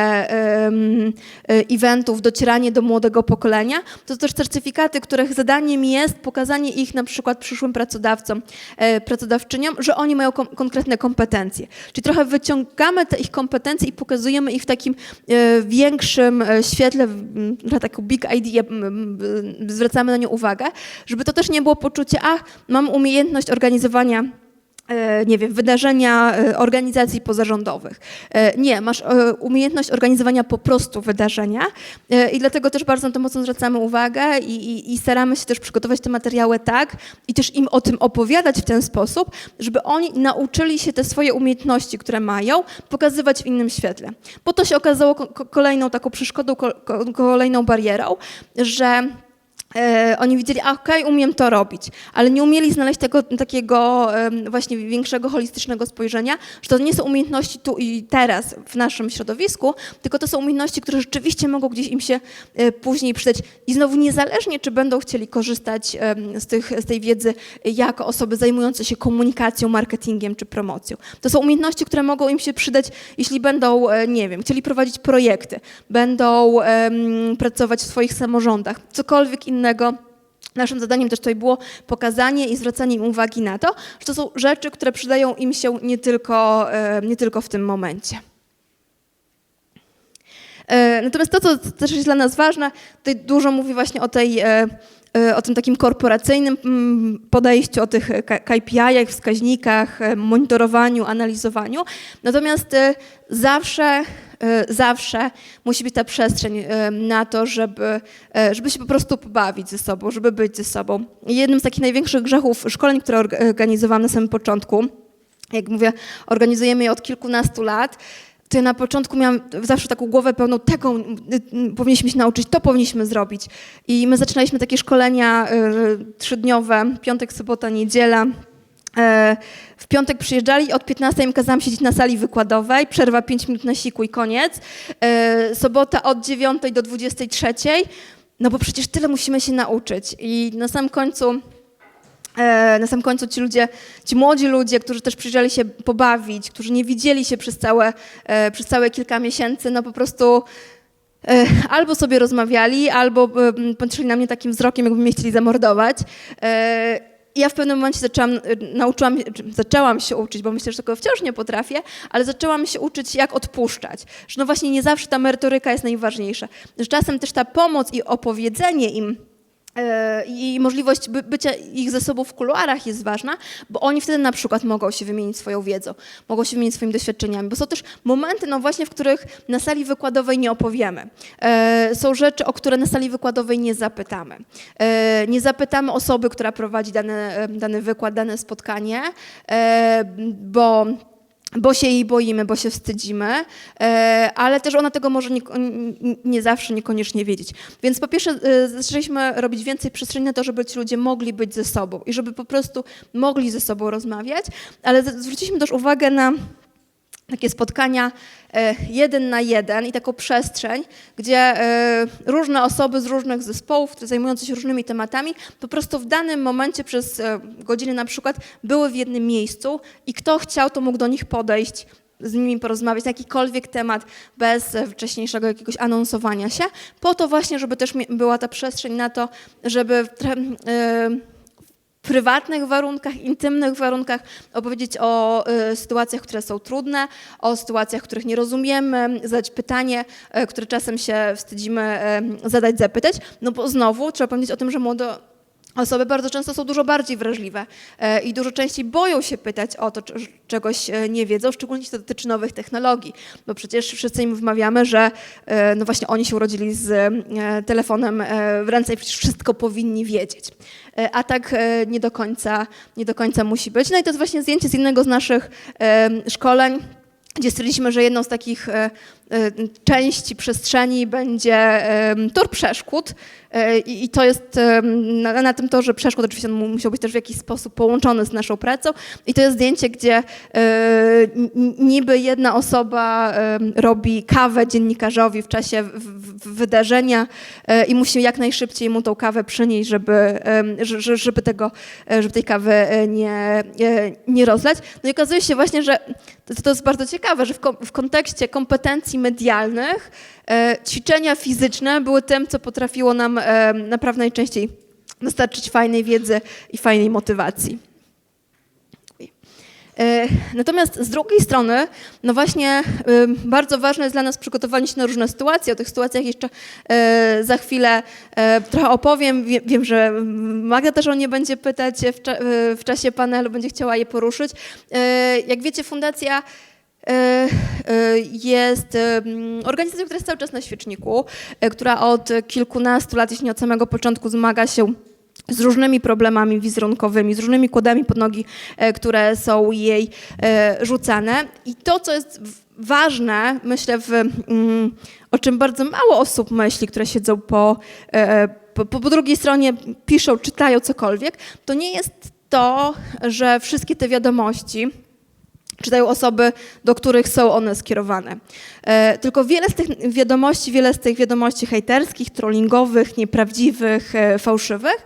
eventów, docieranie do młodego pokolenia. To też certyfikaty, których zadaniem jest pokazanie ich na przykład przyszłym pracodawcom, pracodawczyniom, że oni mają konkretne kompetencje. Czyli trochę wyciągamy te ich kompetencje i pokazujemy ich w takim większym świetle, na taką big idea, zwracamy na nie uwagę, żeby to też nie było poczucie, mam umiejętność organizowania, nie wiem, wydarzenia organizacji pozarządowych. Nie, masz umiejętność organizowania po prostu wydarzenia i dlatego też bardzo na to mocno zwracamy uwagę i staramy się też przygotować te materiały tak i też im o tym opowiadać w ten sposób, żeby oni nauczyli się te swoje umiejętności, które mają, pokazywać w innym świetle. Bo to się okazało kolejną taką przeszkodą, kolejną barierą, że oni widzieli, okej, umiem to robić, ale nie umieli znaleźć tego takiego właśnie większego, holistycznego spojrzenia, że to nie są umiejętności tu i teraz w naszym środowisku, tylko to są umiejętności, które rzeczywiście mogą gdzieś im się później przydać. I znowu niezależnie, czy będą chcieli korzystać z tej wiedzy jako osoby zajmujące się komunikacją, marketingiem czy promocją. To są umiejętności, które mogą im się przydać, jeśli będą, nie wiem, chcieli prowadzić projekty, będą pracować w swoich samorządach, cokolwiek innego. Naszym zadaniem też tutaj było pokazanie i zwracanie im uwagi na to, że to są rzeczy, które przydają im się nie tylko w tym momencie. Natomiast to, co też jest dla nas ważne, tutaj dużo mówi właśnie o tym takim korporacyjnym podejściu, o tych KPI-ach, wskaźnikach, monitorowaniu, analizowaniu. Natomiast zawsze musi być ta przestrzeń na to, żeby się po prostu pobawić ze sobą, żeby być ze sobą. I jednym z takich największych grzechów szkoleń, które organizowałam na samym początku, jak mówię, organizujemy je od kilkunastu lat, to ja na początku miałam zawsze taką głowę pełną tego, powinniśmy się nauczyć, to powinniśmy zrobić. I my zaczynaliśmy takie szkolenia 3-dniowe, piątek, sobota, niedziela. W piątek przyjeżdżali, od 15 im kazałam siedzieć na sali wykładowej, przerwa 5 minut na siku i koniec. Sobota od 9 do 23, no bo przecież tyle musimy się nauczyć. I na samym końcu ci młodzi ludzie, którzy też przyjeżdżali się pobawić, którzy nie widzieli się przez całe kilka miesięcy, no po prostu albo sobie rozmawiali, albo patrzyli na mnie takim wzrokiem, jakby mnie chcieli zamordować. Ja w pewnym momencie zaczęłam się uczyć, bo myślę, że tego wciąż nie potrafię, ale zaczęłam się uczyć, jak odpuszczać. Że no właśnie nie zawsze ta merytoryka jest najważniejsza. Że czasem też ta pomoc i opowiedzenie im i możliwość bycia ich ze sobą w kuluarach jest ważna, bo oni wtedy na przykład mogą się wymienić swoją wiedzą, mogą się wymienić swoimi doświadczeniami, bo są też momenty, no właśnie, w których na sali wykładowej nie opowiemy. Są rzeczy, o które na sali wykładowej nie zapytamy. Nie zapytamy osoby, która prowadzi dany wykład, dane spotkanie, bo się jej boimy, bo się wstydzimy, ale też ona tego może nie zawsze, niekoniecznie wiedzieć. Więc po pierwsze zaczęliśmy robić więcej przestrzeni na to, żeby ci ludzie mogli być ze sobą i żeby po prostu mogli ze sobą rozmawiać, ale zwróciliśmy też uwagę na takie spotkania 1 na 1 i taką przestrzeń, gdzie różne osoby z różnych zespołów, zajmujące się różnymi tematami, po prostu w danym momencie przez godzinę na przykład były w jednym miejscu i kto chciał, to mógł do nich podejść, z nimi porozmawiać na jakikolwiek temat bez wcześniejszego jakiegoś anonsowania się, po to właśnie, żeby też była ta przestrzeń na to, żeby w prywatnych warunkach, intymnych warunkach opowiedzieć o sytuacjach, które są trudne, o sytuacjach, których nie rozumiemy, zadać pytanie, które czasem się wstydzimy zapytać. No bo znowu trzeba pamiętać o tym, że młode osoby bardzo często są dużo bardziej wrażliwe i dużo częściej boją się pytać o to, czegoś nie wiedzą, szczególnie jeśli to dotyczy nowych technologii, bo przecież wszyscy im wmawiamy, że no właśnie oni się urodzili z telefonem w ręce i przecież wszystko powinni wiedzieć. A tak nie do końca musi być. No i to jest właśnie zdjęcie z innego z naszych szkoleń, gdzie stwierdziliśmy, że jedną z takich części przestrzeni będzie tor przeszkód i to jest na tym torze przeszkód, oczywiście on musiał być też w jakiś sposób połączony z naszą pracą i to jest zdjęcie, gdzie niby jedna osoba robi kawę dziennikarzowi w czasie wydarzenia i musi jak najszybciej mu tą kawę przynieść, żeby tej kawy nie rozlać. No i okazuje się właśnie, że to jest bardzo ciekawe, że w kontekście kompetencji medialnych ćwiczenia fizyczne były tym, co potrafiło nam naprawdę najczęściej dostarczyć fajnej wiedzy i fajnej motywacji. Natomiast z drugiej strony, no właśnie bardzo ważne jest dla nas przygotowanie się na różne sytuacje. O tych sytuacjach jeszcze za chwilę trochę opowiem. Wiem, że Magda też o nie będzie pytać w czasie panelu, będzie chciała je poruszyć. Jak wiecie, Fundacja jest organizacją, która jest cały czas na świeczniku, która od kilkunastu lat, jeśli nie od samego początku, zmaga się z różnymi problemami wizerunkowymi, z różnymi kłodami pod nogi, które są jej rzucane. I to, co jest ważne, myślę, o czym bardzo mało osób myśli, które siedzą po drugiej stronie, piszą, czytają cokolwiek, to nie jest to, że wszystkie te wiadomości czytają osoby, do których są one skierowane. Tylko wiele z tych wiadomości hejterskich, trollingowych, nieprawdziwych, fałszywych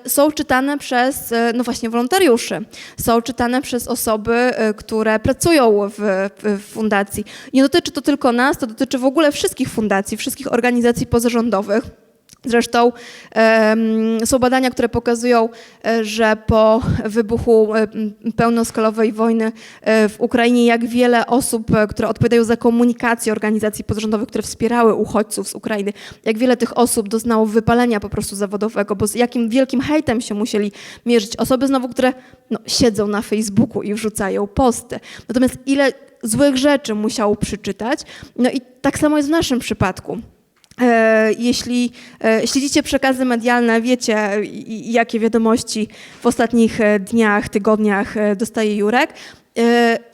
są czytane przez, no właśnie, wolontariuszy. Są czytane przez osoby, które pracują w fundacji. Nie dotyczy to tylko nas, to dotyczy w ogóle wszystkich fundacji, wszystkich organizacji pozarządowych. Zresztą są badania, które pokazują, że po wybuchu pełnoskalowej wojny w Ukrainie, jak wiele osób, które odpowiadają za komunikację organizacji pozarządowych, które wspierały uchodźców z Ukrainy, jak wiele tych osób doznało wypalenia po prostu zawodowego, bo z jakim wielkim hejtem się musieli mierzyć. Osoby znowu, które siedzą na Facebooku i wrzucają posty. Natomiast ile złych rzeczy musiało przeczytać. No i tak samo jest w naszym przypadku. Jeśli śledzicie przekazy medialne, wiecie, jakie wiadomości w ostatnich dniach, tygodniach dostaje Jurek,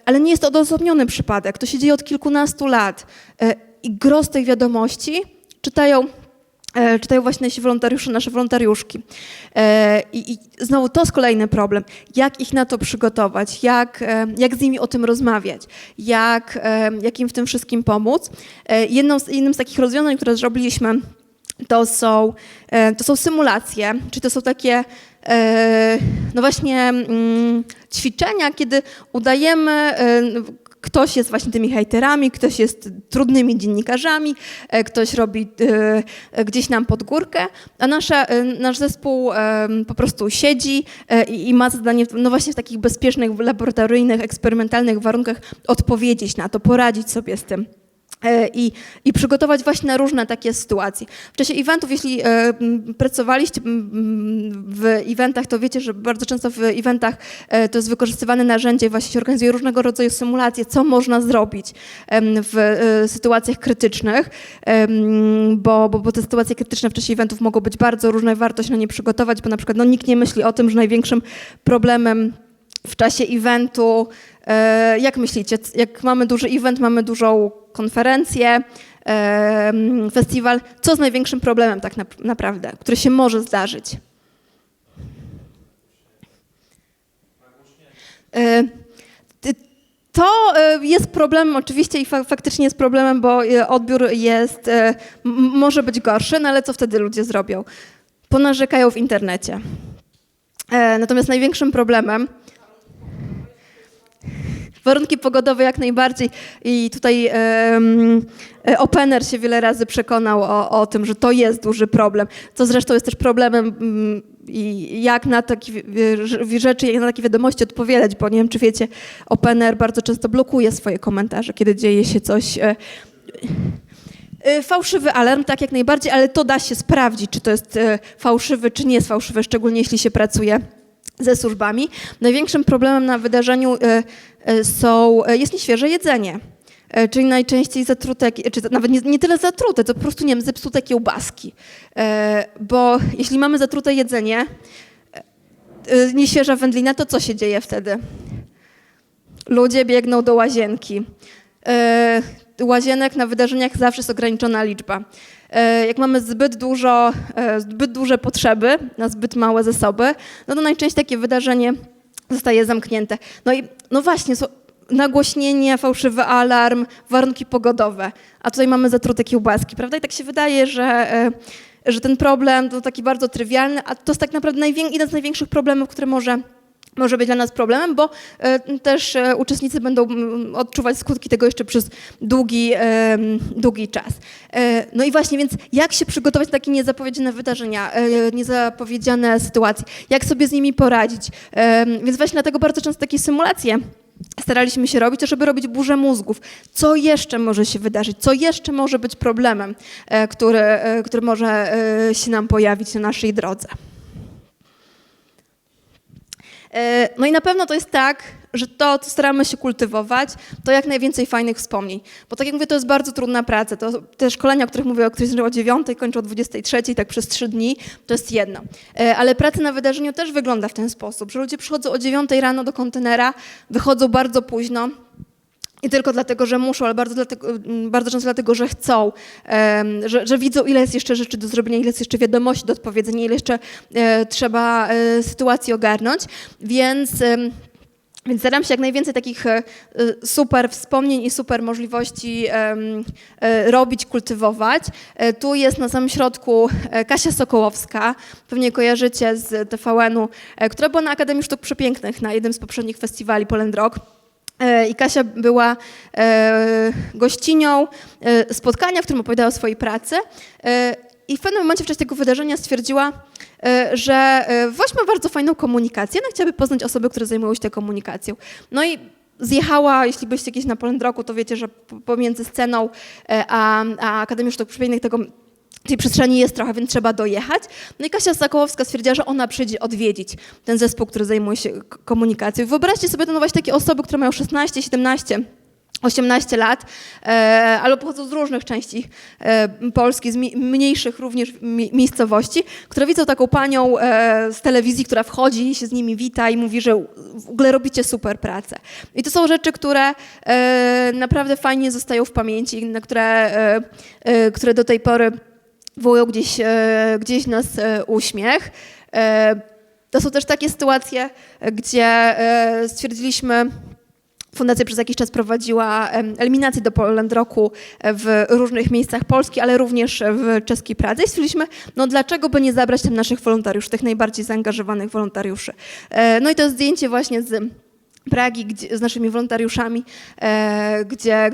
ale nie jest to odosobniony przypadek. To się dzieje od kilkunastu lat i gros tych wiadomości czytają właśnie nasi wolontariusze, nasze wolontariuszki. I znowu to jest kolejny problem. Jak ich na to przygotować? Jak z nimi o tym rozmawiać? Jak im w tym wszystkim pomóc? Jednym z takich rozwiązań, które zrobiliśmy, to są symulacje, czyli to są takie no właśnie ćwiczenia, kiedy udajemy, ktoś jest właśnie tymi hejterami, ktoś jest trudnymi dziennikarzami, ktoś robi gdzieś nam pod górkę, a nasz zespół po prostu siedzi i ma zadanie, no właśnie w takich bezpiecznych, laboratoryjnych, eksperymentalnych warunkach odpowiedzieć na to, poradzić sobie z tym. I przygotować właśnie na różne takie sytuacje. W czasie eventów, jeśli pracowaliście w eventach, to wiecie, że bardzo często w eventach to jest wykorzystywane narzędzie, właśnie się organizuje różnego rodzaju symulacje, co można zrobić w sytuacjach krytycznych, bo te sytuacje krytyczne w czasie eventów mogą być bardzo różne, warto się na nie przygotować, bo na przykład nikt nie myśli o tym, że największym problemem w czasie eventu, jak myślicie, jak mamy duży event, mamy dużą konferencję, festiwal, co jest największym problemem tak naprawdę, który się może zdarzyć? To jest problemem oczywiście i faktycznie jest problemem, bo odbiór może być gorszy, no ale co wtedy ludzie zrobią? Ponarzekają w internecie. Natomiast największym problemem warunki pogodowe jak najbardziej i tutaj Opener się wiele razy przekonał o tym, że to jest duży problem, co zresztą jest też problemem i jak na takie rzeczy, jak na takie wiadomości odpowiadać, bo nie wiem, czy wiecie, Opener bardzo często blokuje swoje komentarze, kiedy dzieje się coś. Fałszywy alarm, tak jak najbardziej, ale to da się sprawdzić, czy to jest fałszywy, czy nie jest fałszywy, szczególnie jeśli się pracuje ze służbami. Największym problemem na wydarzeniu jest nieświeże jedzenie, czyli najczęściej zatrute, czy nawet nie tyle zatrute, to po prostu, nie wiem, zepsute kiełbaski. Bo jeśli mamy zatrute jedzenie, nieświeża wędlina, to co się dzieje wtedy? Ludzie biegną do łazienki. Łazienek na wydarzeniach zawsze jest ograniczona liczba. Jak mamy zbyt duże potrzeby na zbyt małe zasoby, no to najczęściej takie wydarzenie zostaje zamknięte. No właśnie, nagłośnienie, fałszywy alarm, warunki pogodowe, a tutaj mamy zatrute kiełbaski, prawda? I tak się wydaje, że ten problem to taki bardzo trywialny, a to jest tak naprawdę jeden z największych problemów, który może być dla nas problemem, bo też uczestnicy będą odczuwać skutki tego jeszcze przez długi czas. No i właśnie, więc jak się przygotować na takie niezapowiedziane wydarzenia, niezapowiedziane sytuacje, jak sobie z nimi poradzić? Więc właśnie dlatego bardzo często takie symulacje staraliśmy się robić, żeby robić burzę mózgów. Co jeszcze może się wydarzyć? Co jeszcze może być problemem, który może się nam pojawić na naszej drodze? No i na pewno to jest tak, że to, co staramy się kultywować, to jak najwięcej fajnych wspomnień. Bo tak jak mówię, to jest bardzo trudna praca. To te szkolenia, o których mówię, o których zaczęło o 9, kończą o 23, tak przez 3 dni, to jest jedno. Ale praca na wydarzeniu też wygląda w ten sposób, że ludzie przychodzą o 9 rano do kontenera, wychodzą bardzo późno, i tylko dlatego, że muszą, ale bardzo często dlatego, że chcą, że widzą, ile jest jeszcze rzeczy do zrobienia, ile jest jeszcze wiadomości do odpowiedzenia, ile jeszcze trzeba sytuacji ogarnąć, więc staram się jak najwięcej takich super wspomnień i super możliwości robić, kultywować. Tu jest na samym środku Kasia Sokołowska, pewnie kojarzycie z TVN-u, która była na Akademii Sztuk Przepięknych na jednym z poprzednich festiwali Poland Rock. I Kasia była gościnią spotkania, w którym opowiadała o swojej pracy. I w pewnym momencie w czasie tego wydarzenia stwierdziła, że Woś ma bardzo fajną komunikację, ona chciałaby poznać osoby, które zajmują się tą komunikacją. No i zjechała, jeśli byście kiedyś na Poland Rocku, to wiecie, że pomiędzy sceną a Akademią Sztuk Przepięknych tej przestrzeni jest trochę, więc trzeba dojechać. No i Kasia Sokołowska stwierdziła, że ona przyjdzie odwiedzić ten zespół, który zajmuje się komunikacją. Wyobraźcie sobie to właśnie takie osoby, które mają 16, 17, 18 lat, ale pochodzą z różnych części Polski, z mniejszych również miejscowości, które widzą taką panią z telewizji, która wchodzi i się z nimi wita i mówi, że w ogóle robicie super pracę. I to są rzeczy, które naprawdę fajnie zostają w pamięci, na które do tej pory wywołują gdzieś nas uśmiech. To są też takie sytuacje, gdzie stwierdziliśmy, Fundacja przez jakiś czas prowadziła eliminację do Poland Rocku w różnych miejscach Polski, ale również w czeskiej Pradze. I stwierdziliśmy, no dlaczego by nie zabrać tam naszych wolontariuszy, tych najbardziej zaangażowanych wolontariuszy. No i to jest zdjęcie właśnie z Pragi, z naszymi wolontariuszami, gdzie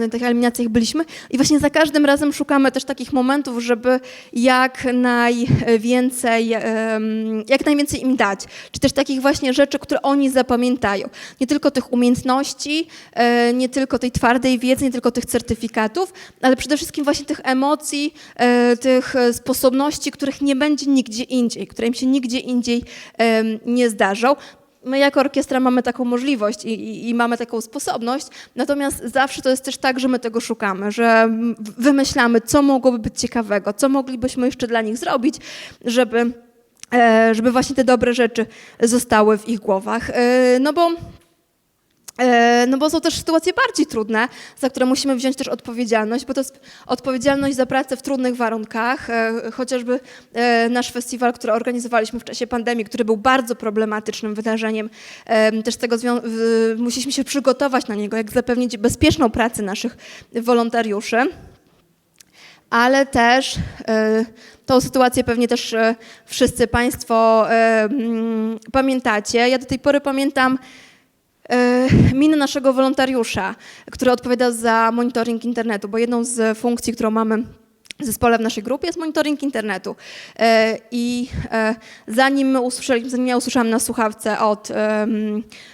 na tych eliminacjach byliśmy. I właśnie za każdym razem szukamy też takich momentów, żeby jak najwięcej im dać. Czy też takich właśnie rzeczy, które oni zapamiętają. Nie tylko tych umiejętności, nie tylko tej twardej wiedzy, nie tylko tych certyfikatów, ale przede wszystkim właśnie tych emocji, tych sposobności, których nie będzie nigdzie indziej, które im się nigdzie indziej nie zdarzą. My jako orkiestra mamy taką możliwość i mamy taką sposobność, natomiast zawsze to jest też tak, że my tego szukamy, że wymyślamy, co mogłoby być ciekawego, co moglibyśmy jeszcze dla nich zrobić, żeby właśnie te dobre rzeczy zostały w ich głowach. No bo są też sytuacje bardziej trudne, za które musimy wziąć też odpowiedzialność, bo to jest odpowiedzialność za pracę w trudnych warunkach. Chociażby nasz festiwal, który organizowaliśmy w czasie pandemii, który był bardzo problematycznym wydarzeniem, też z tego musieliśmy się przygotować na niego, jak zapewnić bezpieczną pracę naszych wolontariuszy. Ale też tą sytuację pewnie też wszyscy Państwo pamiętacie. Ja do tej pory pamiętam minę naszego wolontariusza, który odpowiada za monitoring internetu, bo jedną z funkcji, którą mamy w zespole w naszej grupie jest monitoring internetu. Zanim ja usłyszałam na słuchawce od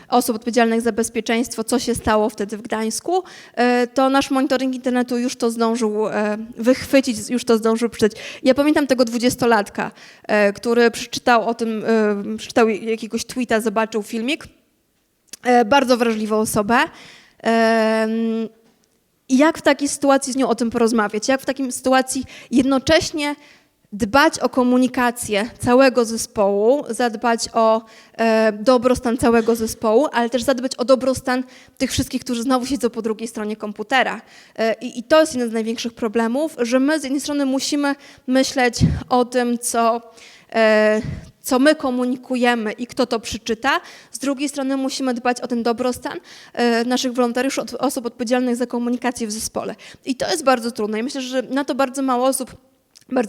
osób odpowiedzialnych za bezpieczeństwo, co się stało wtedy w Gdańsku, to nasz monitoring internetu już to zdążył wychwycić, już to zdążył przeczytać. Ja pamiętam tego 20-latka, który przeczytał jakiegoś tweeta, zobaczył filmik, bardzo wrażliwą osobę. I jak w takiej sytuacji z nią o tym porozmawiać? Jak w takiej sytuacji jednocześnie dbać o komunikację całego zespołu, zadbać o dobrostan całego zespołu, ale też zadbać o dobrostan tych wszystkich, którzy znowu siedzą po drugiej stronie komputera. I to jest jeden z największych problemów, że my z jednej strony musimy myśleć o tym, co my komunikujemy i kto to przeczyta. Z drugiej strony musimy dbać o ten dobrostan naszych wolontariuszy, osób odpowiedzialnych za komunikację w zespole. I to jest bardzo trudne. I myślę, że na to bardzo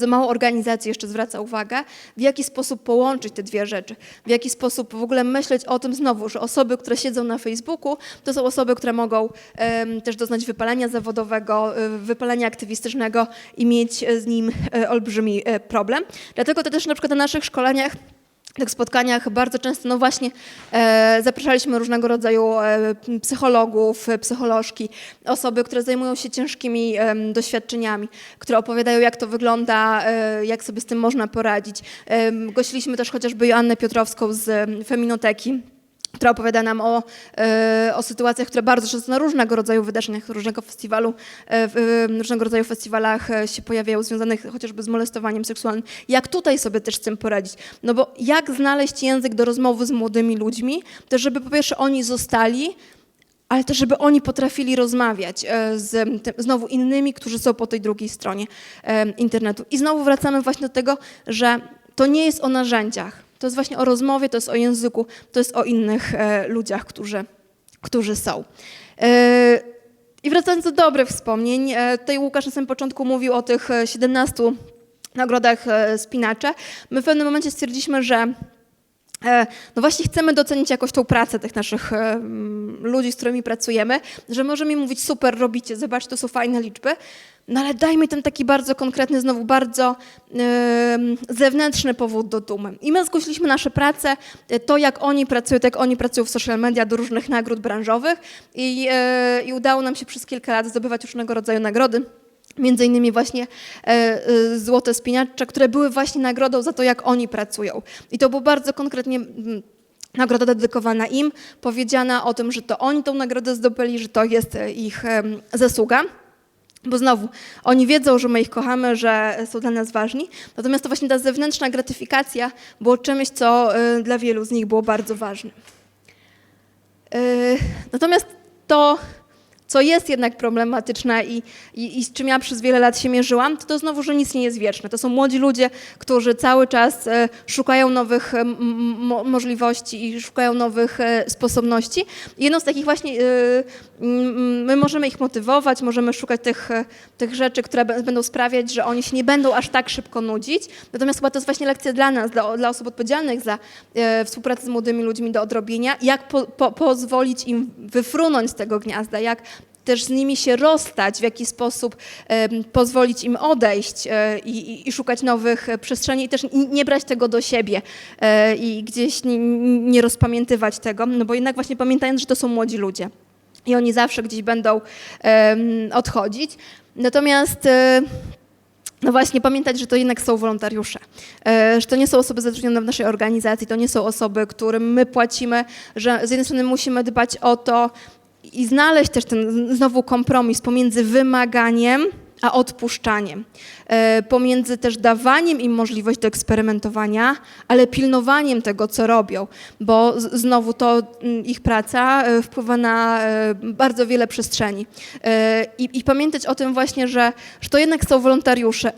mało organizacji jeszcze zwraca uwagę, w jaki sposób połączyć te dwie rzeczy, w jaki sposób w ogóle myśleć o tym znowu, że osoby, które siedzą na Facebooku, to są osoby, które mogą też doznać wypalenia zawodowego, wypalenia aktywistycznego i mieć z nim olbrzymi problem. Dlatego to też na przykład na naszych szkoleniach, tych spotkaniach bardzo często, no właśnie, zapraszaliśmy różnego rodzaju psychologów, psycholożki, osoby, które zajmują się ciężkimi doświadczeniami, które opowiadają, jak to wygląda, jak sobie z tym można poradzić. Gościliśmy też chociażby Joannę Piotrowską z Feminoteki, która opowiada nam o sytuacjach, które bardzo często na różnego rodzaju wydarzeniach, różnego rodzaju festiwalach się pojawiają, związanych chociażby z molestowaniem seksualnym. Jak tutaj sobie też z tym poradzić? No bo jak znaleźć język do rozmowy z młodymi ludźmi, też żeby po pierwsze oni zostali, ale też żeby oni potrafili rozmawiać z znowu innymi, którzy są po tej drugiej stronie internetu. I znowu wracamy właśnie do tego, że to nie jest o narzędziach. To jest właśnie o rozmowie, to jest o języku, to jest o innych ludziach, którzy są. I wracając do dobrych wspomnień, tutaj Łukasz na samym początku mówił o tych 17 nagrodach Spinacze. My w pewnym momencie stwierdziliśmy, że no właśnie chcemy docenić jakoś tą pracę tych naszych ludzi, z którymi pracujemy, że możemy im mówić super, robicie, zobaczcie, to są fajne liczby, no ale dajmy ten taki bardzo konkretny, znowu bardzo zewnętrzny powód do dumy. I my zgłosiliśmy nasze prace, to jak oni pracują w social media do różnych nagród branżowych i udało nam się przez kilka lat zdobywać różnego rodzaju nagrody. Między innymi właśnie Złote Spinacze, które były właśnie nagrodą za to, jak oni pracują. I to było bardzo konkretnie nagroda dedykowana im, powiedziana o tym, że to oni tą nagrodę zdobyli, że to jest ich zasługa. Bo znowu, oni wiedzą, że my ich kochamy, że są dla nas ważni, natomiast to właśnie ta zewnętrzna gratyfikacja było czymś, co dla wielu z nich było bardzo ważne. Natomiast to, co jest jednak problematyczne i z czym ja przez wiele lat się mierzyłam, to znowu, że nic nie jest wieczne. To są młodzi ludzie, którzy cały czas szukają nowych możliwości i szukają nowych sposobności. I jedną z takich właśnie, my możemy ich motywować, możemy szukać tych rzeczy, które będą sprawiać, że oni się nie będą aż tak szybko nudzić. Natomiast chyba to jest właśnie lekcja dla nas, dla osób odpowiedzialnych za współpracę z młodymi ludźmi do odrobienia, jak pozwolić im wyfrunąć z tego gniazda, jak też z nimi się rozstać, w jaki sposób pozwolić im odejść i szukać nowych przestrzeni i też nie brać tego do siebie i gdzieś nie rozpamiętywać tego, no bo jednak właśnie pamiętając, że to są młodzi ludzie i oni zawsze gdzieś będą odchodzić. Natomiast no właśnie pamiętać, że to jednak są wolontariusze, że to nie są osoby zatrudnione w naszej organizacji, to nie są osoby, którym my płacimy, że z jednej strony musimy dbać o to, i znaleźć też ten znowu kompromis pomiędzy wymaganiem a odpuszczaniem. Pomiędzy też dawaniem im możliwość do eksperymentowania, ale pilnowaniem tego, co robią, bo znowu to ich praca wpływa na bardzo wiele przestrzeni. I pamiętać o tym właśnie, że to jednak są wolontariusze,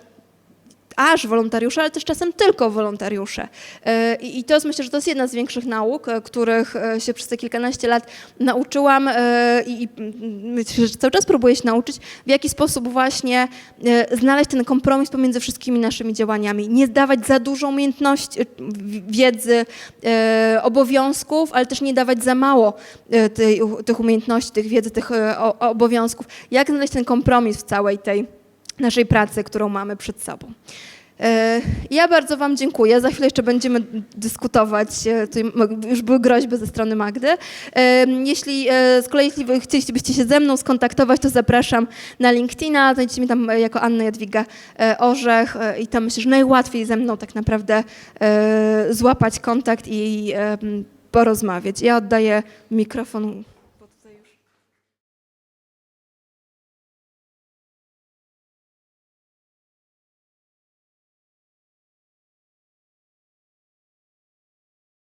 ale też czasem tylko wolontariusze. I to jest, myślę, że to jest jedna z większych nauk, których się przez te kilkanaście lat nauczyłam i myślę, że cały czas próbuję się nauczyć, w jaki sposób właśnie znaleźć ten kompromis pomiędzy wszystkimi naszymi działaniami. Nie dawać za dużo umiejętności, wiedzy, obowiązków, ale też nie dawać za mało tych umiejętności, tych wiedzy, tych obowiązków. Jak znaleźć ten kompromis w całej tej naszej pracy, którą mamy przed sobą. Ja bardzo Wam dziękuję. Za chwilę jeszcze będziemy dyskutować. Tutaj już były groźby ze strony Magdy. Jeśli z kolei chcielibyście się ze mną skontaktować, to zapraszam na LinkedIna. Znajdziecie mnie tam jako Anna Jadwiga Orzech i tam myślę, że najłatwiej ze mną tak naprawdę złapać kontakt i porozmawiać. Ja oddaję mikrofon